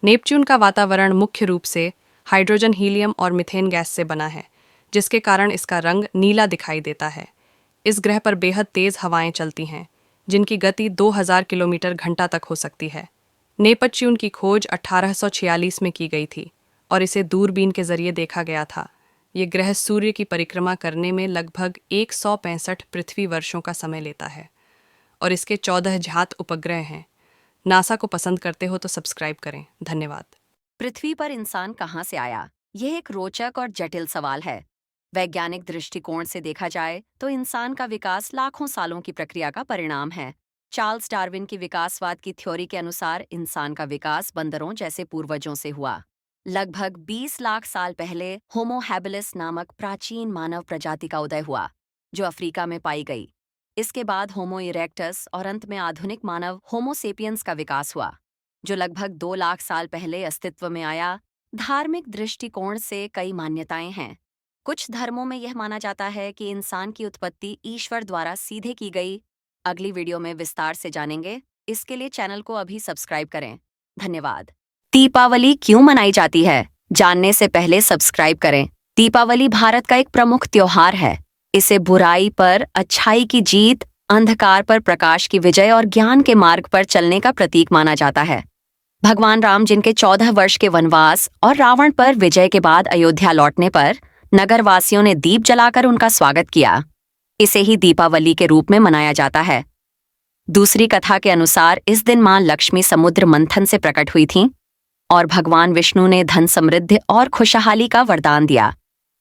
नेपच्यून का वातावरण मुख्य रूप से हाइड्रोजन, हीलियम और मीथेन गैस से बना है, जिसके कारण इसका रंग नीला दिखाई देता है। इस ग्रह पर बेहद तेज हवाएं चलती हैं, जिनकी गति 2000 किलोमीटर घंटा तक हो सकती है। नेपच्यून की खोज 1846 में की गई थी और इसे दूरबीन के जरिए देखा गया था। ये ग्रह सूर्य की परिक्रमा करने में लगभग 165 पृथ्वी वर्षों का समय लेता है और इसके 14 ज्ञात उपग्रह हैं। नासा को पसंद करते हो तो सब्सक्राइब करें। धन्यवाद। पृथ्वी पर इंसान कहाँ से आया, यह एक रोचक और जटिल सवाल है। वैज्ञानिक दृष्टिकोण से देखा जाए तो इंसान का विकास लाखों सालों की प्रक्रिया का परिणाम है। चार्ल्स डार्विन की विकासवाद की थ्योरी के अनुसार इंसान का विकास बंदरों जैसे पूर्वजों से हुआ। लगभग 20 लाख साल पहले होमो हैबिलिस नामक प्राचीन मानव प्रजाति का उदय हुआ, जो अफ्रीका में पाई गई। इसके बाद होमो इरेक्टस और अंत में आधुनिक मानव होमो सेपियंस का विकास हुआ, जो लगभग 2 लाख साल पहले अस्तित्व में आया। धार्मिक दृष्टिकोण से कई मान्यताएं हैं। कुछ धर्मों में यह माना जाता है कि इंसान की उत्पत्ति ईश्वर द्वारा सीधे की गई। अगली वीडियो में विस्तार से जानेंगे। इसके लिए चैनल को अभी सब्सक्राइब करें। धन्यवाद। दीपावली क्यों मनाई जाती है, जानने से पहले सब्सक्राइब करें। दीपावली भारत का एक प्रमुख त्योहार है। इसे बुराई पर अच्छाई की जीत, अंधकार पर प्रकाश की विजय और ज्ञान के मार्ग पर चलने का प्रतीक माना जाता है। भगवान राम जिनके 14 वर्ष के वनवास और रावण पर विजय के बाद अयोध्या लौटने पर नगरवासियों ने दीप जलाकर उनका स्वागत किया। इसे ही दीपावली के रूप में मनाया जाता है। दूसरी कथा के अनुसार इस दिन मां लक्ष्मी समुद्र मंथन से प्रकट हुई थीं और भगवान विष्णु ने धन समृद्धि और खुशहाली का वरदान दिया।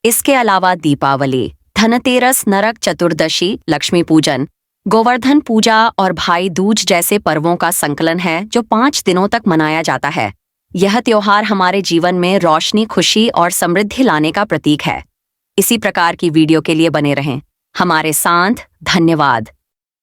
इसके अलावा दीपावली, धनतेरस, नरक चतुर्दशी, लक्ष्मी पूजन, गोवर्धन पूजा और भाई दूज जैसे पर्वों का संकलन है जो 5 दिनों तक मनाया जाता है। यह त्योहार हमारे जीवन में रोशनी, खुशी और समृद्धि लाने का प्रतीक है। इसी प्रकार की वीडियो के लिए बने रहें हमारे साथ। धन्यवाद।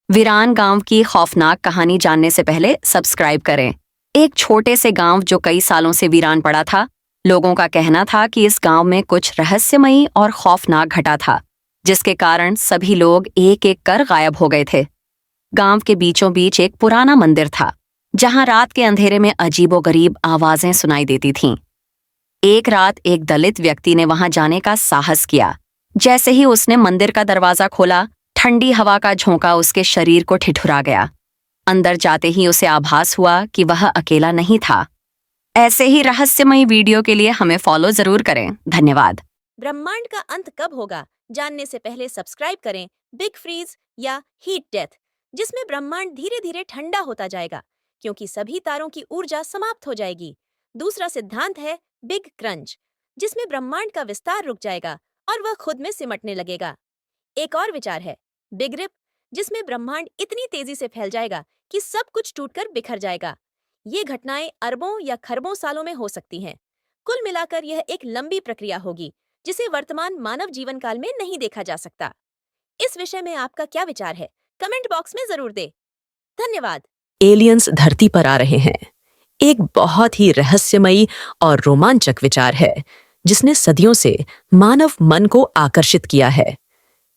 वीरान गांव की खौफनाक कहानी जानने से पहले सब्सक्राइब करें। एक छोटे से गांव जो कई सालों से वीरान पड़ा था। लोगों का कहना था कि इस गांव में कुछ रहस्यमयी और खौफनाक घटा था, जिसके कारण सभी लोग एक एक कर गायब हो गए थे। गांव के बीचों बीच एक पुराना मंदिर था, जहां रात के अंधेरे में अजीबोगरीब आवाजें सुनाई देती थीं। एक रात एक दलित व्यक्ति ने वहां जाने का साहस किया। जैसे ही उसने मंदिर का दरवाजा खोला, ठंडी हवा का झोंका उसके शरीर को ठिठुरा गया। अंदर जाते ही उसे आभास हुआ कि वह अकेला नहीं था। ऐसे ही रहस्यमयी वीडियो के लिए हमें फॉलो जरूर करें। धन्यवाद। ब्रह्मांड का अंत कब होगा जानने से पहले सब्सक्राइब करें बिग फ्रीज या हीट डेथ, जिसमें ब्रह्मांड धीरे धीरे ठंडा होता जाएगा क्योंकि सभी तारों की ऊर्जा समाप्त हो जाएगी। दूसरा सिद्धांत है बिग क्रंच, जिसमें ब्रह्मांड का विस्तार रुक जाएगा और वह खुद में सिमटने लगेगा। एक और विचार है बिग रिप, जिसमें ब्रह्मांड इतनी तेजी से फैल जाएगा कि सब कुछ टूटकर बिखर जाएगा। ये घटनाएं अरबों या खरबों सालों में हो सकती हैं। कुल मिलाकर यह एक लंबी प्रक्रिया होगी जिसे वर्तमान मानव जीवन काल में नहीं देखा जा सकता। इस विषय में आपका क्या विचार है, कमेंट बॉक्स में जरूर दें। धन्यवाद। एलियंस धरती पर आ रहे हैं एक बहुत ही रहस्यमयी और रोमांचक विचार है, जिसने सदियों से मानव मन को आकर्षित किया है।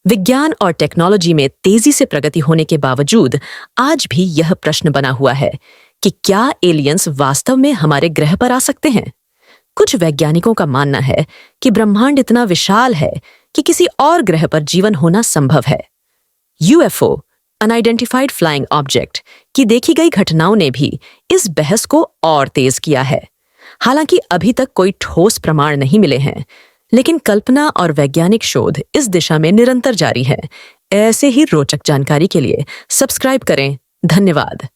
विज्ञान और टेक्नोलॉजी में तेजी से प्रगति होने के बावजूद आज भी यह प्रश्न बना हुआ है कि क्या एलियंस वास्तव में हमारे ग्रह पर आ सकते हैं। कुछ वैज्ञानिकों का मानना है कि ब्रह्मांड इतना विशाल है कि किसी और ग्रह पर जीवन होना संभव है। यूएफओ, अनआइडेंटिफाइड फ्लाइंग ऑब्जेक्ट की देखी गई घटनाओं ने भी इस बहस को और तेज किया है। हालांकि अभी तक कोई ठोस प्रमाण नहीं मिले हैं, लेकिन कल्पना और वैज्ञानिक शोध इस दिशा में निरंतर जारी है। ऐसे ही रोचक जानकारी के लिए सब्सक्राइब करें। धन्यवाद।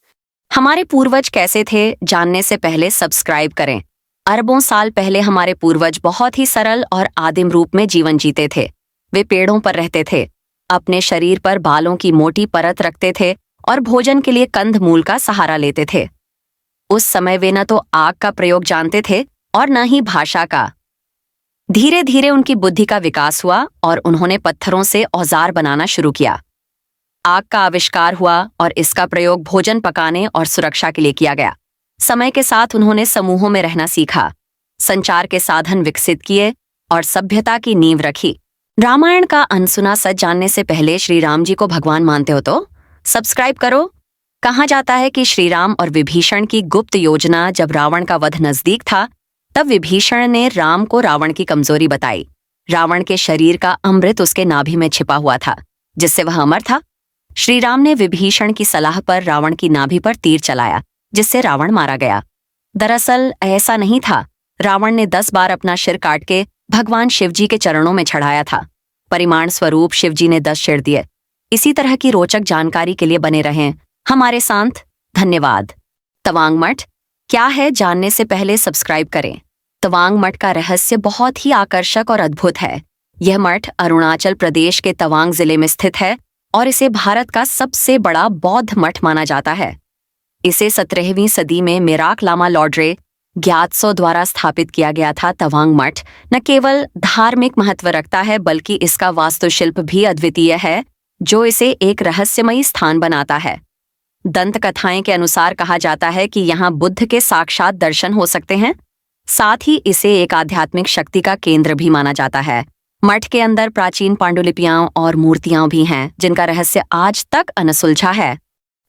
हमारे पूर्वज कैसे थे जानने से पहले सब्सक्राइब करें। अरबों साल पहले हमारे पूर्वज बहुत ही सरल और आदिम रूप में जीवन जीते थे। वे पेड़ों पर रहते थे, अपने शरीर पर बालों की मोटी परत रखते थे और भोजन के लिए कंदमूल का सहारा लेते थे। उस समय वे न तो आग का प्रयोग जानते थे और न ही भाषा का। धीरे धीरे उनकी बुद्धि का विकास हुआ और उन्होंने पत्थरों से औजार बनाना शुरू किया। आग का आविष्कार हुआ और इसका प्रयोग भोजन पकाने और सुरक्षा के लिए किया गया। समय के साथ उन्होंने समूहों में रहना सीखा, संचार के साधन विकसित किए और सभ्यता की नींव रखी। रामायण का अनसुना सच जानने से पहले श्री राम जी को भगवान मानते हो तो सब्सक्राइब करो। कहा जाता है कि श्री राम और विभीषण की गुप्त योजना जब रावण का वध नजदीक था, तब विभीषण ने राम को रावण की कमजोरी बताई। रावण के शरीर का अमृत उसके नाभि में छिपा हुआ था, जिससे वह अमर था। श्री राम ने विभीषण की सलाह पर रावण की नाभि पर तीर चलाया, जिससे रावण मारा गया। दरअसल ऐसा नहीं था। रावण ने 10 बार अपना सिर काट के भगवान शिवजी के चरणों में चढ़ाया था। परिमाण स्वरूप शिवजी ने 10 सिर दिए। इसी तरह की रोचक जानकारी के लिए बने रहें हमारे साथ। धन्यवाद। तवांग मठ क्या है जानने से पहले सब्सक्राइब करें। तवांग मठ का रहस्य बहुत ही आकर्षक और अद्भुत है। यह मठ अरुणाचल प्रदेश के तवांग जिले में स्थित है और इसे भारत का सबसे बड़ा बौद्ध मठ माना जाता है। इसे 17वीं सदी में मेराक लामा लॉड्रे ग्यात्सो द्वारा स्थापित किया गया था। तवांग मठ न केवल धार्मिक महत्व रखता है, बल्कि इसका वास्तुशिल्प भी अद्वितीय है, जो इसे एक रहस्यमयी स्थान बनाता है। दंत कथाएं के अनुसार कहा जाता है कि यहाँ बुद्ध के साक्षात दर्शन हो सकते हैं। साथ ही इसे एक आध्यात्मिक शक्ति का केंद्र भी माना जाता है। मठ के अंदर प्राचीन पांडुलिपियां और मूर्तियां भी हैं, जिनका रहस्य आज तक अनसुलझा है।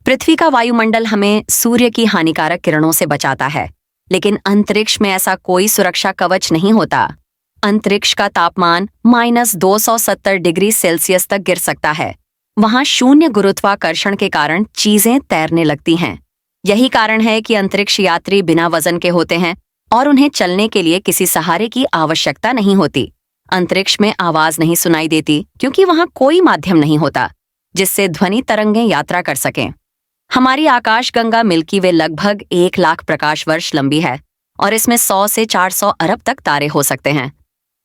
पृथ्वी का वायुमंडल हमें सूर्य की हानिकारक किरणों से बचाता है, लेकिन अंतरिक्ष में ऐसा कोई सुरक्षा कवच नहीं होता। अंतरिक्ष का तापमान -270 डिग्री सेल्सियस तक गिर सकता है। वहां शून्य गुरुत्वाकर्षण के कारण चीजें तैरने लगती हैं। यही कारण है कि अंतरिक्ष यात्री बिना वजन के होते हैं और उन्हें चलने के लिए किसी सहारे की आवश्यकता नहीं होती। अंतरिक्ष में आवाज नहीं सुनाई देती क्योंकि वहां कोई माध्यम नहीं होता जिससे ध्वनि तरंगें यात्रा कर सकें। हमारी आकाशगंगा मिल्की वे लगभग 1 लाख प्रकाश वर्ष लंबी है और इसमें 100 से 400 अरब तक तारे हो सकते हैं।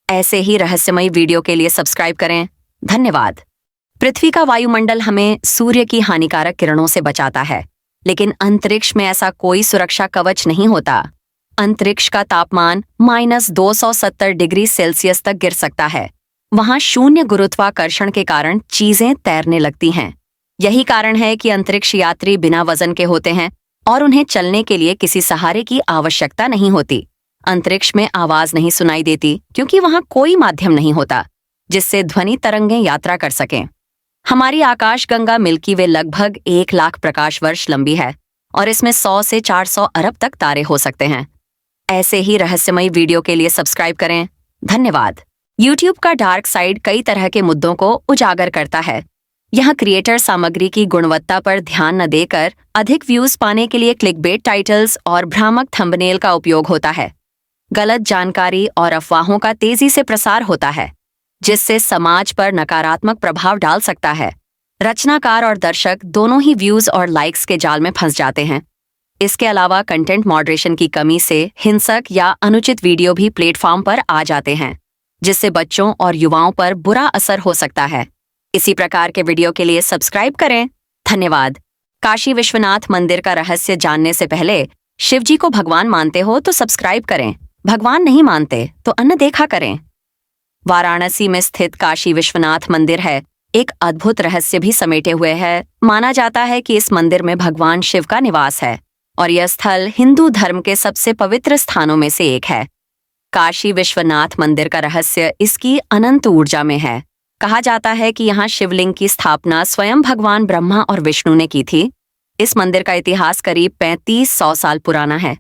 ऐसे ही रहस्यमयी वीडियो के लिए सब्सक्राइब करें। धन्यवाद। पृथ्वी का वायुमंडल हमें सूर्य की हानिकारक किरणों से बचाता है, लेकिन अंतरिक्ष में ऐसा कोई सुरक्षा कवच नहीं होता। अंतरिक्ष का तापमान -270 डिग्री सेल्सियस तक गिर सकता है। वहां शून्य गुरुत्वाकर्षण के कारण चीजें तैरने लगती हैं। यही कारण है कि अंतरिक्ष यात्री बिना वजन के होते हैं और उन्हें चलने के लिए किसी सहारे की आवश्यकता नहीं होती। अंतरिक्ष में आवाज नहीं सुनाई देती क्योंकि वहां कोई माध्यम नहीं होता जिससे ध्वनि तरंगें यात्रा कर सकें। हमारी आकाशगंगा मिल्की वे लगभग 1 लाख प्रकाश वर्ष लंबी है और इसमें 100 से 400 अरब तक तारे हो सकते हैं। ऐसे ही रहस्यमयी वीडियो के लिए सब्सक्राइब करें। धन्यवाद। YouTube का डार्क साइड कई तरह के मुद्दों को उजागर करता है। यह क्रिएटर सामग्री की गुणवत्ता पर ध्यान न देकर अधिक व्यूज पाने के लिए क्लिकबेट टाइटल्स और भ्रामक थंबनेल का उपयोग होता है। गलत जानकारी और अफवाहों का तेजी से प्रसार होता है, जिससे समाज पर नकारात्मक प्रभाव डाल सकता है। रचनाकार और दर्शक दोनों ही व्यूज और लाइक्स के जाल में फंस जाते हैं। इसके अलावा कंटेंट मॉडरेशन की कमी से हिंसक या अनुचित वीडियो भी प्लेटफॉर्म पर आ जाते हैं, जिससे बच्चों और युवाओं पर बुरा असर हो सकता है। इसी प्रकार के वीडियो के लिए सब्सक्राइब करें। धन्यवाद। काशी विश्वनाथ मंदिर का रहस्य जानने से पहले शिवजी को भगवान मानते हो तो सब्सक्राइब करें, भगवान नहीं मानते तो अनदेखा करें। वाराणसी में स्थित काशी विश्वनाथ मंदिर है एक अद्भुत रहस्य भी समेटे हुए है। माना जाता है कि इस मंदिर में भगवान शिव का निवास है और यह स्थल हिंदू धर्म के सबसे पवित्र स्थानों में से एक है। काशी विश्वनाथ मंदिर का रहस्य इसकी अनंत ऊर्जा में है। कहा जाता है कि यहाँ शिवलिंग की स्थापना स्वयं भगवान ब्रह्मा और विष्णु ने की थी। इस मंदिर का इतिहास करीब 3500 साल पुराना है।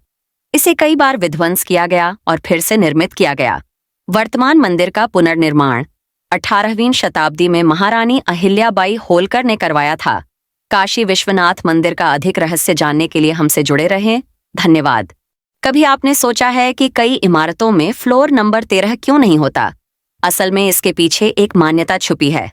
इसे कई बार विध्वंस किया गया और फिर से निर्मित किया गया। वर्तमान मंदिर का पुनर्निर्माण 18वीं शताब्दी में महारानी अहिल्याबाई होलकर ने करवाया था। काशी विश्वनाथ मंदिर का अधिक रहस्य जानने के लिए हमसे जुड़े रहें। धन्यवाद। कभी आपने सोचा है कि कई इमारतों में फ्लोर नंबर 13 क्यों नहीं होता? असल में इसके पीछे एक मान्यता छुपी है।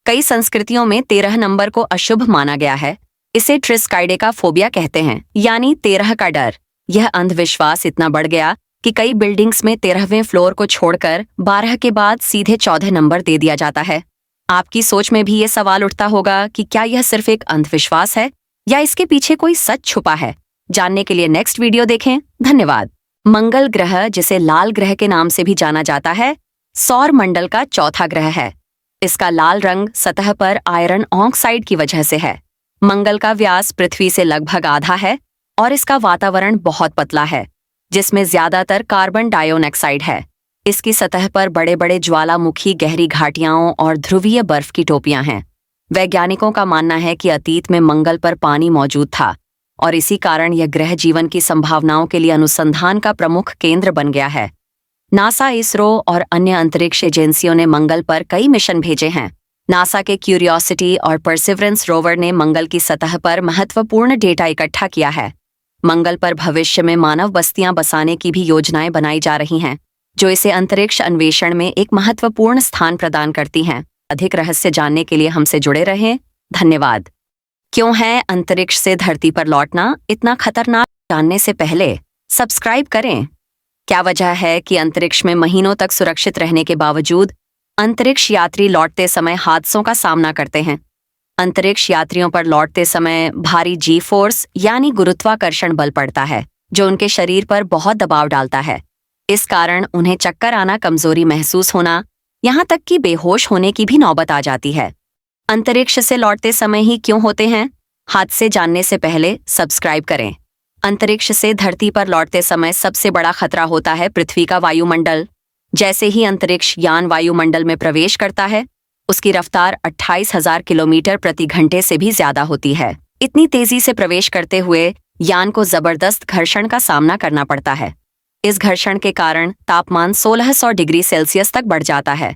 कई संस्कृतियों में 13 नंबर को अशुभ माना गया है। इसे ट्रिस्काइडेका फोबिया कहते हैं, यानी 13 का डर। यह अंधविश्वास इतना बढ़ गया कि कई बिल्डिंग्स में 13वें फ्लोर को छोड़कर 12 के बाद सीधे 14 नंबर दे दिया जाता है। आपकी सोच में भी ये सवाल उठता होगा कि क्या यह सिर्फ एक अंधविश्वास है या इसके पीछे कोई सच छुपा है? जानने के लिए नेक्स्ट वीडियो देखें। धन्यवाद। मंगल ग्रह, जिसे लाल ग्रह के नाम से भी जाना जाता है, सौर मंडल का चौथा ग्रह है। इसका लाल रंग सतह पर आयरन ऑक्साइड की वजह से है। मंगल का व्यास पृथ्वी से लगभग आधा है और इसका वातावरण बहुत पतला है, जिसमें ज्यादातर कार्बन डाइऑक्साइड है। इसकी सतह पर बड़े बड़े ज्वालामुखी गहरी घाटियां और ध्रुवीय बर्फ की टोपियां हैं। वैज्ञानिकों का मानना है कि अतीत में मंगल पर पानी मौजूद था और इसी कारण यह ग्रह जीवन की संभावनाओं के लिए अनुसंधान का प्रमुख केंद्र बन गया है। नासा, इसरो और अन्य अंतरिक्ष एजेंसियों ने मंगल पर कई मिशन भेजे हैं। नासा के क्यूरियोसिटी और परसिवरेंस रोवर ने मंगल की सतह पर महत्वपूर्ण डेटा इकट्ठा किया है। मंगल पर भविष्य में मानव बस्तियां बसाने की भी योजनाएं बनाई जा रही हैं, जो इसे अंतरिक्ष अन्वेषण में एक महत्वपूर्ण स्थान प्रदान करती हैं। अधिक रहस्य जानने के लिए हमसे जुड़े रहें। धन्यवाद। क्यों है अंतरिक्ष से धरती पर लौटना इतना खतरनाक? जानने से पहले सब्सक्राइब करें। क्या वजह है कि अंतरिक्ष में महीनों तक सुरक्षित रहने के बावजूद अंतरिक्ष यात्री लौटते समय हादसों का सामना करते हैं? अंतरिक्ष यात्रियों पर लौटते समय भारी जी फोर्स यानी गुरुत्वाकर्षण बल पड़ता है, जो उनके शरीर पर बहुत दबाव डालता है। इस कारण उन्हें चक्कर आना, कमजोरी महसूस होना, यहाँ तक कि बेहोश होने की भी नौबत आ जाती है। अंतरिक्ष से लौटते समय ही क्यों होते हैं हादसे? जानने से पहले सब्सक्राइब करें। अंतरिक्ष से धरती पर लौटते समय सबसे बड़ा खतरा होता है पृथ्वी का वायुमंडल। जैसे ही अंतरिक्ष यान वायुमंडल में प्रवेश करता है, उसकी रफ्तार 28,000 किलोमीटर प्रति घंटे से भी ज्यादा होती है। इतनी तेजी से प्रवेश करते हुए यान को जबरदस्त घर्षण का सामना करना पड़ता है। इस घर्षण के कारण तापमान 1600 डिग्री सेल्सियस तक बढ़ जाता है।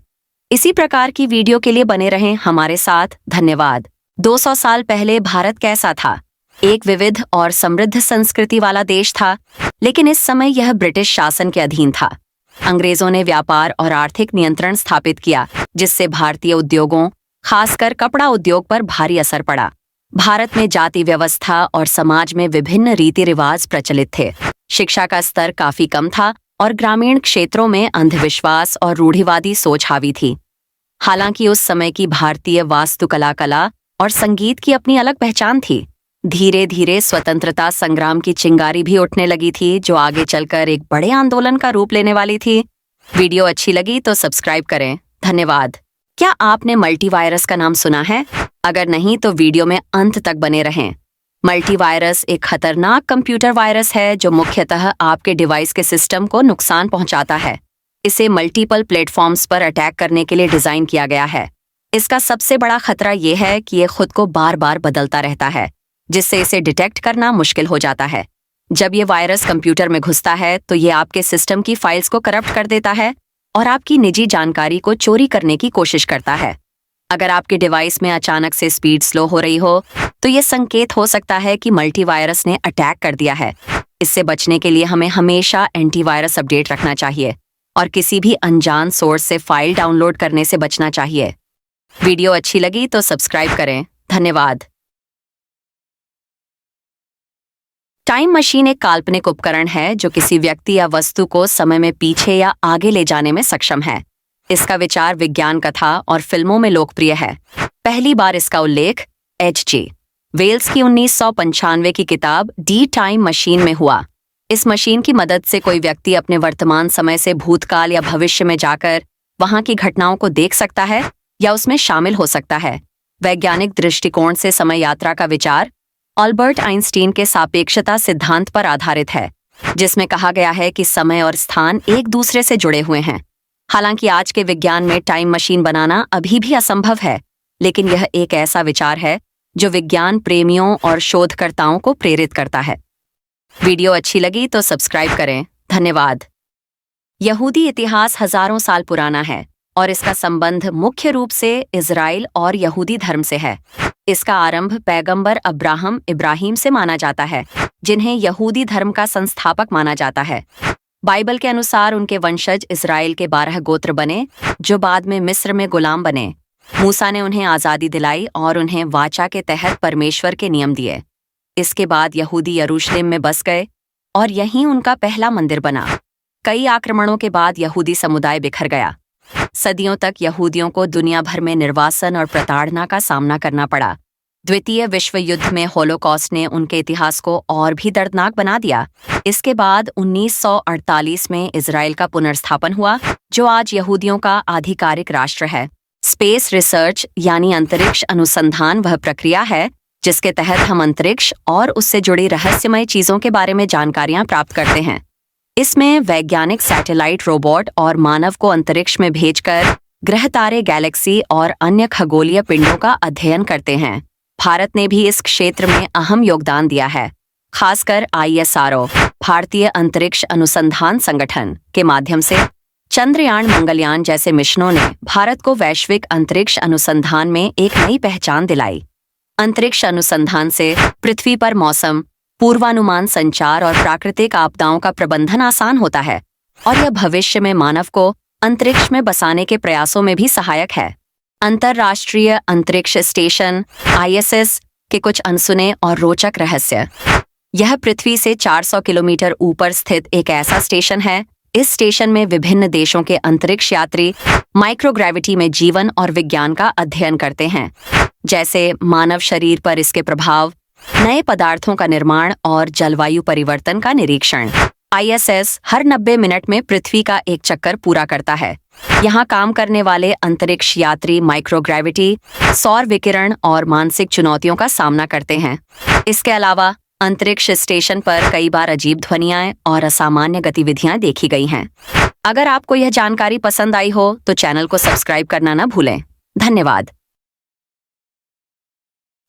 इसी प्रकार की वीडियो के लिए बने रहें हमारे साथ। धन्यवाद। 200 साल पहले भारत कैसा था? एक विविध और समृद्ध संस्कृति वाला देश था, लेकिन इस समय यह ब्रिटिश शासन के अधीन था। अंग्रेजों ने व्यापार और आर्थिक नियंत्रण स्थापित किया, जिससे भारतीय उद्योगों, खासकर कपड़ा उद्योग पर भारी असर पड़ा। भारत में जाति व्यवस्था और समाज में विभिन्न रीति रिवाज प्रचलित थे। शिक्षा का स्तर काफी कम था और ग्रामीण क्षेत्रों में अंधविश्वास और रूढ़िवादी सोच हावी थी। हालांकि उस समय की भारतीय वास्तुकला, कला और संगीत की अपनी अलग पहचान थी। धीरे धीरे स्वतंत्रता संग्राम की चिंगारी भी उठने लगी थी, जो आगे चलकर एक बड़े आंदोलन का रूप लेने वाली थी। वीडियो अच्छी लगी तो सब्सक्राइब करें। धन्यवाद। क्या आपने मल्टीवायरस का नाम सुना है? अगर नहीं तो वीडियो में अंत तक बने रहें। मल्टीवायरस एक खतरनाक कंप्यूटर वायरस है जो मुख्यतः आपके डिवाइस के सिस्टम को नुकसान पहुंचाता है। इसे मल्टीपल प्लेटफॉर्म्स पर अटैक करने के लिए डिजाइन किया गया है। इसका सबसे बड़ा खतरा यह है कि यह खुद को बार बार बदलता रहता है, जिससे इसे डिटेक्ट करना मुश्किल हो जाता है। जब ये वायरस कंप्यूटर में घुसता है तो ये आपके सिस्टम की फाइल्स को करप्ट कर देता है और आपकी निजी जानकारी को चोरी करने की कोशिश करता है। अगर आपके डिवाइस में अचानक से स्पीड स्लो हो रही हो तो ये संकेत हो सकता है कि मल्टीवायरस ने अटैक कर दिया है। इससे बचने के लिए हमें हमेशा एंटीवायरस अपडेट रखना चाहिए और किसी भी अनजान सोर्स से फाइल डाउनलोड करने से बचना चाहिए। वीडियो अच्छी लगी तो सब्सक्राइब करें। धन्यवाद। टाइम मशीन एक काल्पनिक उपकरण है जो किसी व्यक्ति या वस्तु को समय में पीछे या आगे ले जाने में सक्षम है। इसका विचार विज्ञान कथा और फिल्मों में लोकप्रिय है। पहली बार इसका उल्लेख H.G. वेल्स की 1995 की किताब डी टाइम मशीन में हुआ। इस मशीन की मदद से कोई व्यक्ति अपने वर्तमान समय से भूतकाल या भविष्य में जाकर वहां की घटनाओं को देख सकता है या उसमें शामिल हो सकता है। वैज्ञानिक दृष्टिकोण से समय यात्रा का विचार अल्बर्ट आइंस्टीन के सापेक्षता सिद्धांत पर आधारित है, जिसमें कहा गया है कि समय और स्थान एक दूसरे से जुड़े हुए हैं। हालांकि आज के विज्ञान में टाइम मशीन बनाना अभी भी असंभव है, लेकिन यह एक ऐसा विचार है जो विज्ञान प्रेमियों और शोधकर्ताओं को प्रेरित करता है। वीडियो अच्छी लगी तो सब्सक्राइब करें। धन्यवाद। यहूदी इतिहास हजारों साल पुराना है और इसका संबंध मुख्य रूप से इजराइल और यहूदी धर्म से है। इसका आरंभ पैगंबर इब्राहिम से माना जाता है, जिन्हें यहूदी धर्म का संस्थापक माना जाता है। बाइबल के अनुसार उनके वंशज इजराइल के 12 गोत्र बने, जो बाद में मिस्र में गुलाम बने। मूसा ने उन्हें आज़ादी दिलाई और उन्हें वाचा के तहत परमेश्वर के नियम दिए। इसके बाद यहूदी यरूशलेम में बस गए और यहीं उनका पहला मंदिर बना। कई आक्रमणों के बाद यहूदी समुदाय बिखर गया। सदियों तक यहूदियों को दुनिया भर में निर्वासन और प्रताड़ना का सामना करना पड़ा। द्वितीय विश्व युद्ध में होलोकॉस्ट ने उनके इतिहास को और भी दर्दनाक बना दिया। इसके बाद 1948 में इजराइल का पुनर्स्थापन हुआ, जो आज यहूदियों का आधिकारिक राष्ट्र है। स्पेस रिसर्च यानी अंतरिक्ष अनुसंधान वह प्रक्रिया है जिसके तहत हम अंतरिक्ष और उससे जुड़ी रहस्यमय चीजों के बारे में जानकारियां प्राप्त करते हैं। इसमें वैज्ञानिक सैटेलाइट, रोबोट और मानव को अंतरिक्ष में भेजकर ग्रह, तारे, गैलेक्सी और अन्य खगोलीय पिंडों का अध्ययन करते हैं। भारत ने भी इस क्षेत्र में अहम योगदान दिया है, खासकर ISRO भारतीय अंतरिक्ष अनुसंधान संगठन के माध्यम से। चंद्रयान, मंगलयान जैसे मिशनों ने भारत को वैश्विक अंतरिक्ष अनुसंधान में एक नई पहचान दिलाई। अंतरिक्ष अनुसंधान से पृथ्वी पर मौसम, पूर्वानुमान, संचार और प्राकृतिक आपदाओं का प्रबंधन आसान होता है और यह भविष्य में मानव को अंतरिक्ष में बसाने के प्रयासों में भी सहायक है। अंतर्राष्ट्रीय अंतरिक्ष स्टेशन ISS के कुछ अनसुने और रोचक रहस्य। यह पृथ्वी से 400 किलोमीटर ऊपर स्थित एक ऐसा स्टेशन है। इस स्टेशन में विभिन्न देशों के अंतरिक्ष यात्री माइक्रोग्रेविटी में जीवन और विज्ञान का अध्ययन करते हैं, जैसे मानव शरीर पर इसके प्रभाव, नए पदार्थों का निर्माण और जलवायु परिवर्तन का निरीक्षण। ISS हर 90 मिनट में पृथ्वी का एक चक्कर पूरा करता है। यहाँ काम करने वाले अंतरिक्ष यात्री माइक्रोग्रेविटी, सौर विकिरण और मानसिक चुनौतियों का सामना करते हैं। इसके अलावा अंतरिक्ष स्टेशन पर कई बार अजीब ध्वनियाँ और असामान्य गतिविधियां देखी गई हैं। अगर आपको यह जानकारी पसंद आई हो तो चैनल को सब्सक्राइब करना न भूलें। धन्यवाद।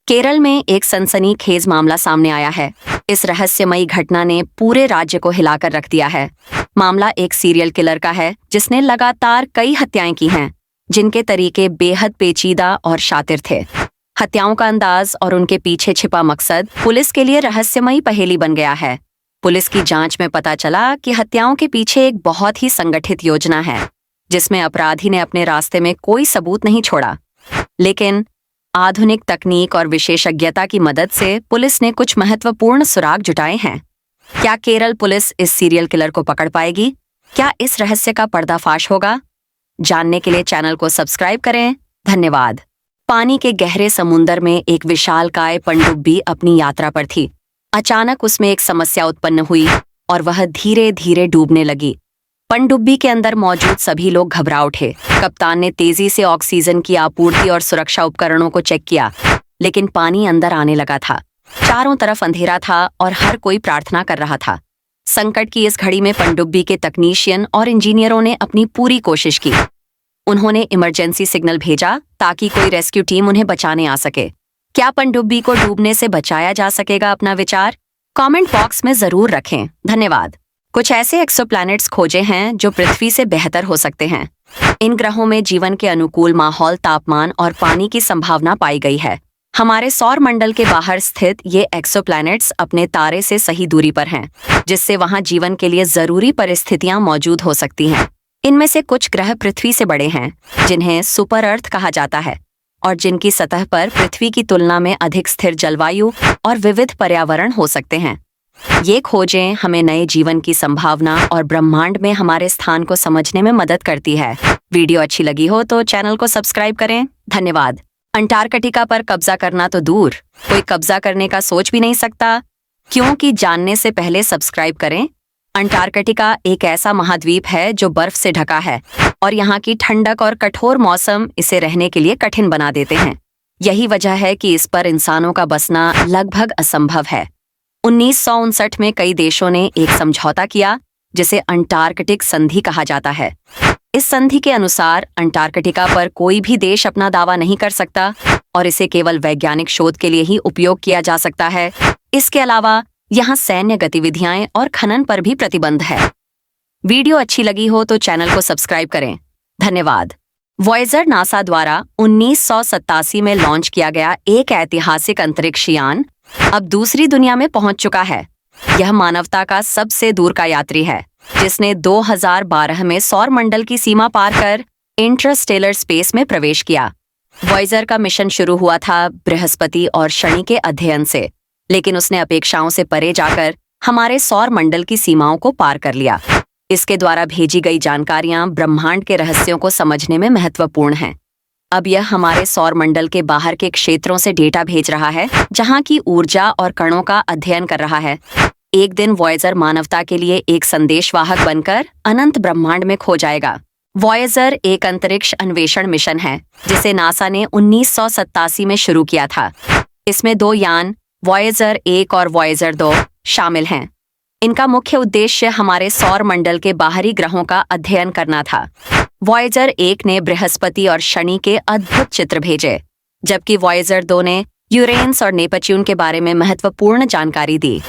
केरल में एक सनसनीखेज मामला सामने आया है। इस रहस्यमयी घटना ने पूरे राज्य को हिलाकर रख दिया है। मामला एक सीरियल किलर का है जिसने लगातार कई हत्याएं की हैं, जिनके तरीके बेहद पेचीदा और शातिर थे। हत्याओं का अंदाज और उनके पीछे छिपा मकसद पुलिस के लिए रहस्यमयी पहेली बन गया है। पुलिस की जांच में पता चला कि हत्याओं के पीछे एक बहुत ही संगठित योजना है, जिसमें अपराधी ने अपने रास्ते में कोई सबूत नहीं छोड़ा। लेकिन आधुनिक तकनीक और विशेषज्ञता की मदद से पुलिस ने कुछ महत्वपूर्ण सुराग जुटाए हैं। क्या केरल पुलिस इस सीरियल किलर को पकड़ पाएगी? क्या इस रहस्य का पर्दाफाश होगा? जानने के लिए चैनल को सब्सक्राइब करें। धन्यवाद। पानी के गहरे समुंदर में एक विशालकाय पनडुब्बी अपनी यात्रा पर थी। अचानक उसमें एक समस्या उत्पन्न हुई और वह धीरे धीरे डूबने लगी। पनडुब्बी के अंदर मौजूद सभी लोग घबरा उठे। कप्तान ने तेजी से ऑक्सीजन की आपूर्ति और सुरक्षा उपकरणों को चेक किया, लेकिन पानी अंदर आने लगा था। चारों तरफ अंधेरा था और हर कोई प्रार्थना कर रहा था। संकट की इस घड़ी में पनडुब्बी के तकनीशियन और इंजीनियरों ने अपनी पूरी कोशिश की। उन्होंने इमरजेंसी सिग्नल भेजा ताकि कोई रेस्क्यू टीम उन्हें बचाने आ सके। क्या पनडुब्बी को डूबने से बचाया जा सकेगा? अपना विचार कमेंट बॉक्स में जरूर रखें। धन्यवाद। कुछ ऐसे एक्सोप्लैनेट्स खोजे हैं जो पृथ्वी से बेहतर हो सकते हैं। इन ग्रहों में जीवन के अनुकूल माहौल, तापमान और पानी की संभावना पाई गई है। हमारे सौर मंडल के बाहर स्थित ये एक्सोप्लैनेट्स अपने तारे से सही दूरी पर हैं, जिससे वहां जीवन के लिए जरूरी परिस्थितियां मौजूद हो सकती हैं। इनमें से कुछ ग्रह पृथ्वी से बड़े हैं, जिन्हें सुपर अर्थ कहा जाता है, और जिनकी सतह पर पृथ्वी की तुलना में अधिक स्थिर जलवायु और विविध पर्यावरण हो सकते हैं। ये खोजें हमें नए जीवन की संभावना और ब्रह्मांड में हमारे स्थान को समझने में मदद करती है। वीडियो अच्छी लगी हो तो चैनल को सब्सक्राइब करें। धन्यवाद। अंटार्कटिका पर कब्जा करना तो दूर, कोई कब्जा करने का सोच भी नहीं सकता, क्योंकि जानने से पहले सब्सक्राइब करें। अंटार्कटिका एक ऐसा महाद्वीप है जो बर्फ से ढका है और यहाँ की ठंडक और कठोर मौसम इसे रहने के लिए कठिन बना देते हैं। यही वजह है कि इस पर इंसानों का बसना लगभग असंभव है। 1959 में कई देशों ने एक समझौता किया, जिसे अंटार्कटिक संधि कहा जाता है। इस संधि के अनुसार अंटार्कटिका पर कोई भी देश अपना दावा नहीं कर सकता और इसे केवल वैज्ञानिक शोध के लिए ही उपयोग किया जा सकता है। इसके अलावा यहाँ सैन्य गतिविधियां और खनन पर भी प्रतिबंध है। वीडियो अच्छी लगी हो तो चैनल को सब्सक्राइब करें। धन्यवाद। वॉयेजर नासा द्वारा 1987 में लॉन्च किया गया एक ऐतिहासिक अंतरिक्ष यान अब दूसरी दुनिया में पहुंच चुका है। यह मानवता का सबसे दूर का यात्री है, जिसने 2012 में सौर मंडल की सीमा पार कर इंटरस्टेलर स्पेस में प्रवेश किया। वॉयेजर का मिशन शुरू हुआ था बृहस्पति और शनि के अध्ययन से, लेकिन उसने अपेक्षाओं से परे जाकर हमारे सौर मंडल की सीमाओं को पार कर लिया। इसके द्वारा भेजी गई जानकारियां ब्रह्मांड के रहस्यों को समझने में महत्वपूर्ण हैं। अब यह हमारे सौर मंडल के बाहर के क्षेत्रों से डेटा भेज रहा है, जहां की ऊर्जा और कणों का अध्ययन कर रहा है। एक दिन वॉयेजर मानवता के लिए एक संदेशवाहक बनकर अनंत ब्रह्मांड में खो जाएगा। वॉयेजर एक अंतरिक्ष अन्वेषण मिशन है, जिसे नासा ने 1987 में शुरू किया था। इसमें 2 यान वॉयेजर 1 और वॉयेजर 2 शामिल हैं। इनका मुख्य उद्देश्य हमारे सौर मंडल के बाहरी ग्रहों का अध्ययन करना था। वॉयेजर 1 ने बृहस्पति और शनि के अद्भुत चित्र भेजे, जबकि वॉयेजर 2 ने यूरेनस और नेपच्यून के बारे में महत्वपूर्ण जानकारी दी।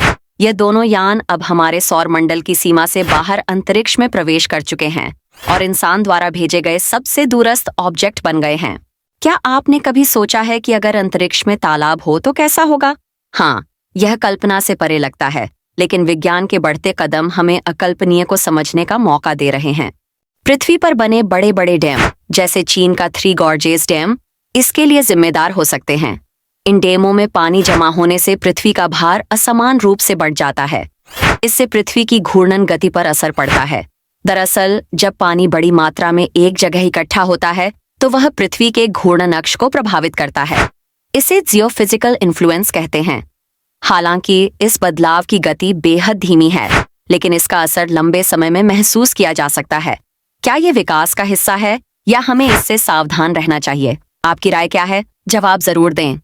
ये दोनों यान अब हमारे सौर मंडल की सीमा से बाहर अंतरिक्ष में प्रवेश कर चुके हैं और इंसान द्वारा भेजे गए सबसे दूरस्थ ऑब्जेक्ट बन गए हैं। क्या आपने कभी सोचा है कि अगर अंतरिक्ष में तालाब हो तो कैसा होगा? हाँ, यह कल्पना से परे लगता है, लेकिन विज्ञान के बढ़ते कदम हमें अकल्पनीय को समझने का मौका दे रहे हैं। पृथ्वी पर बने बड़े बड़े डैम, जैसे चीन का 3 गॉर्जेस डैम, इसके लिए जिम्मेदार हो सकते हैं। इन डैमों में पानी जमा होने से पृथ्वी का भार असमान रूप से बढ़ जाता है। इससे पृथ्वी की घूर्णन गति पर असर पड़ता है। दरअसल, जब पानी बड़ी मात्रा में एक जगह इकट्ठा होता है, तो वह पृथ्वी के घूर्णन अक्ष को प्रभावित करता है। इसे जियोफिजिकल इन्फ्लुएंस कहते हैं। हालांकि इस बदलाव की गति बेहद धीमी है, लेकिन इसका असर लंबे समय में महसूस किया जा सकता है। क्या ये विकास का हिस्सा है या हमें इससे सावधान रहना चाहिए? आपकी राय क्या है? जवाब जरूर दें।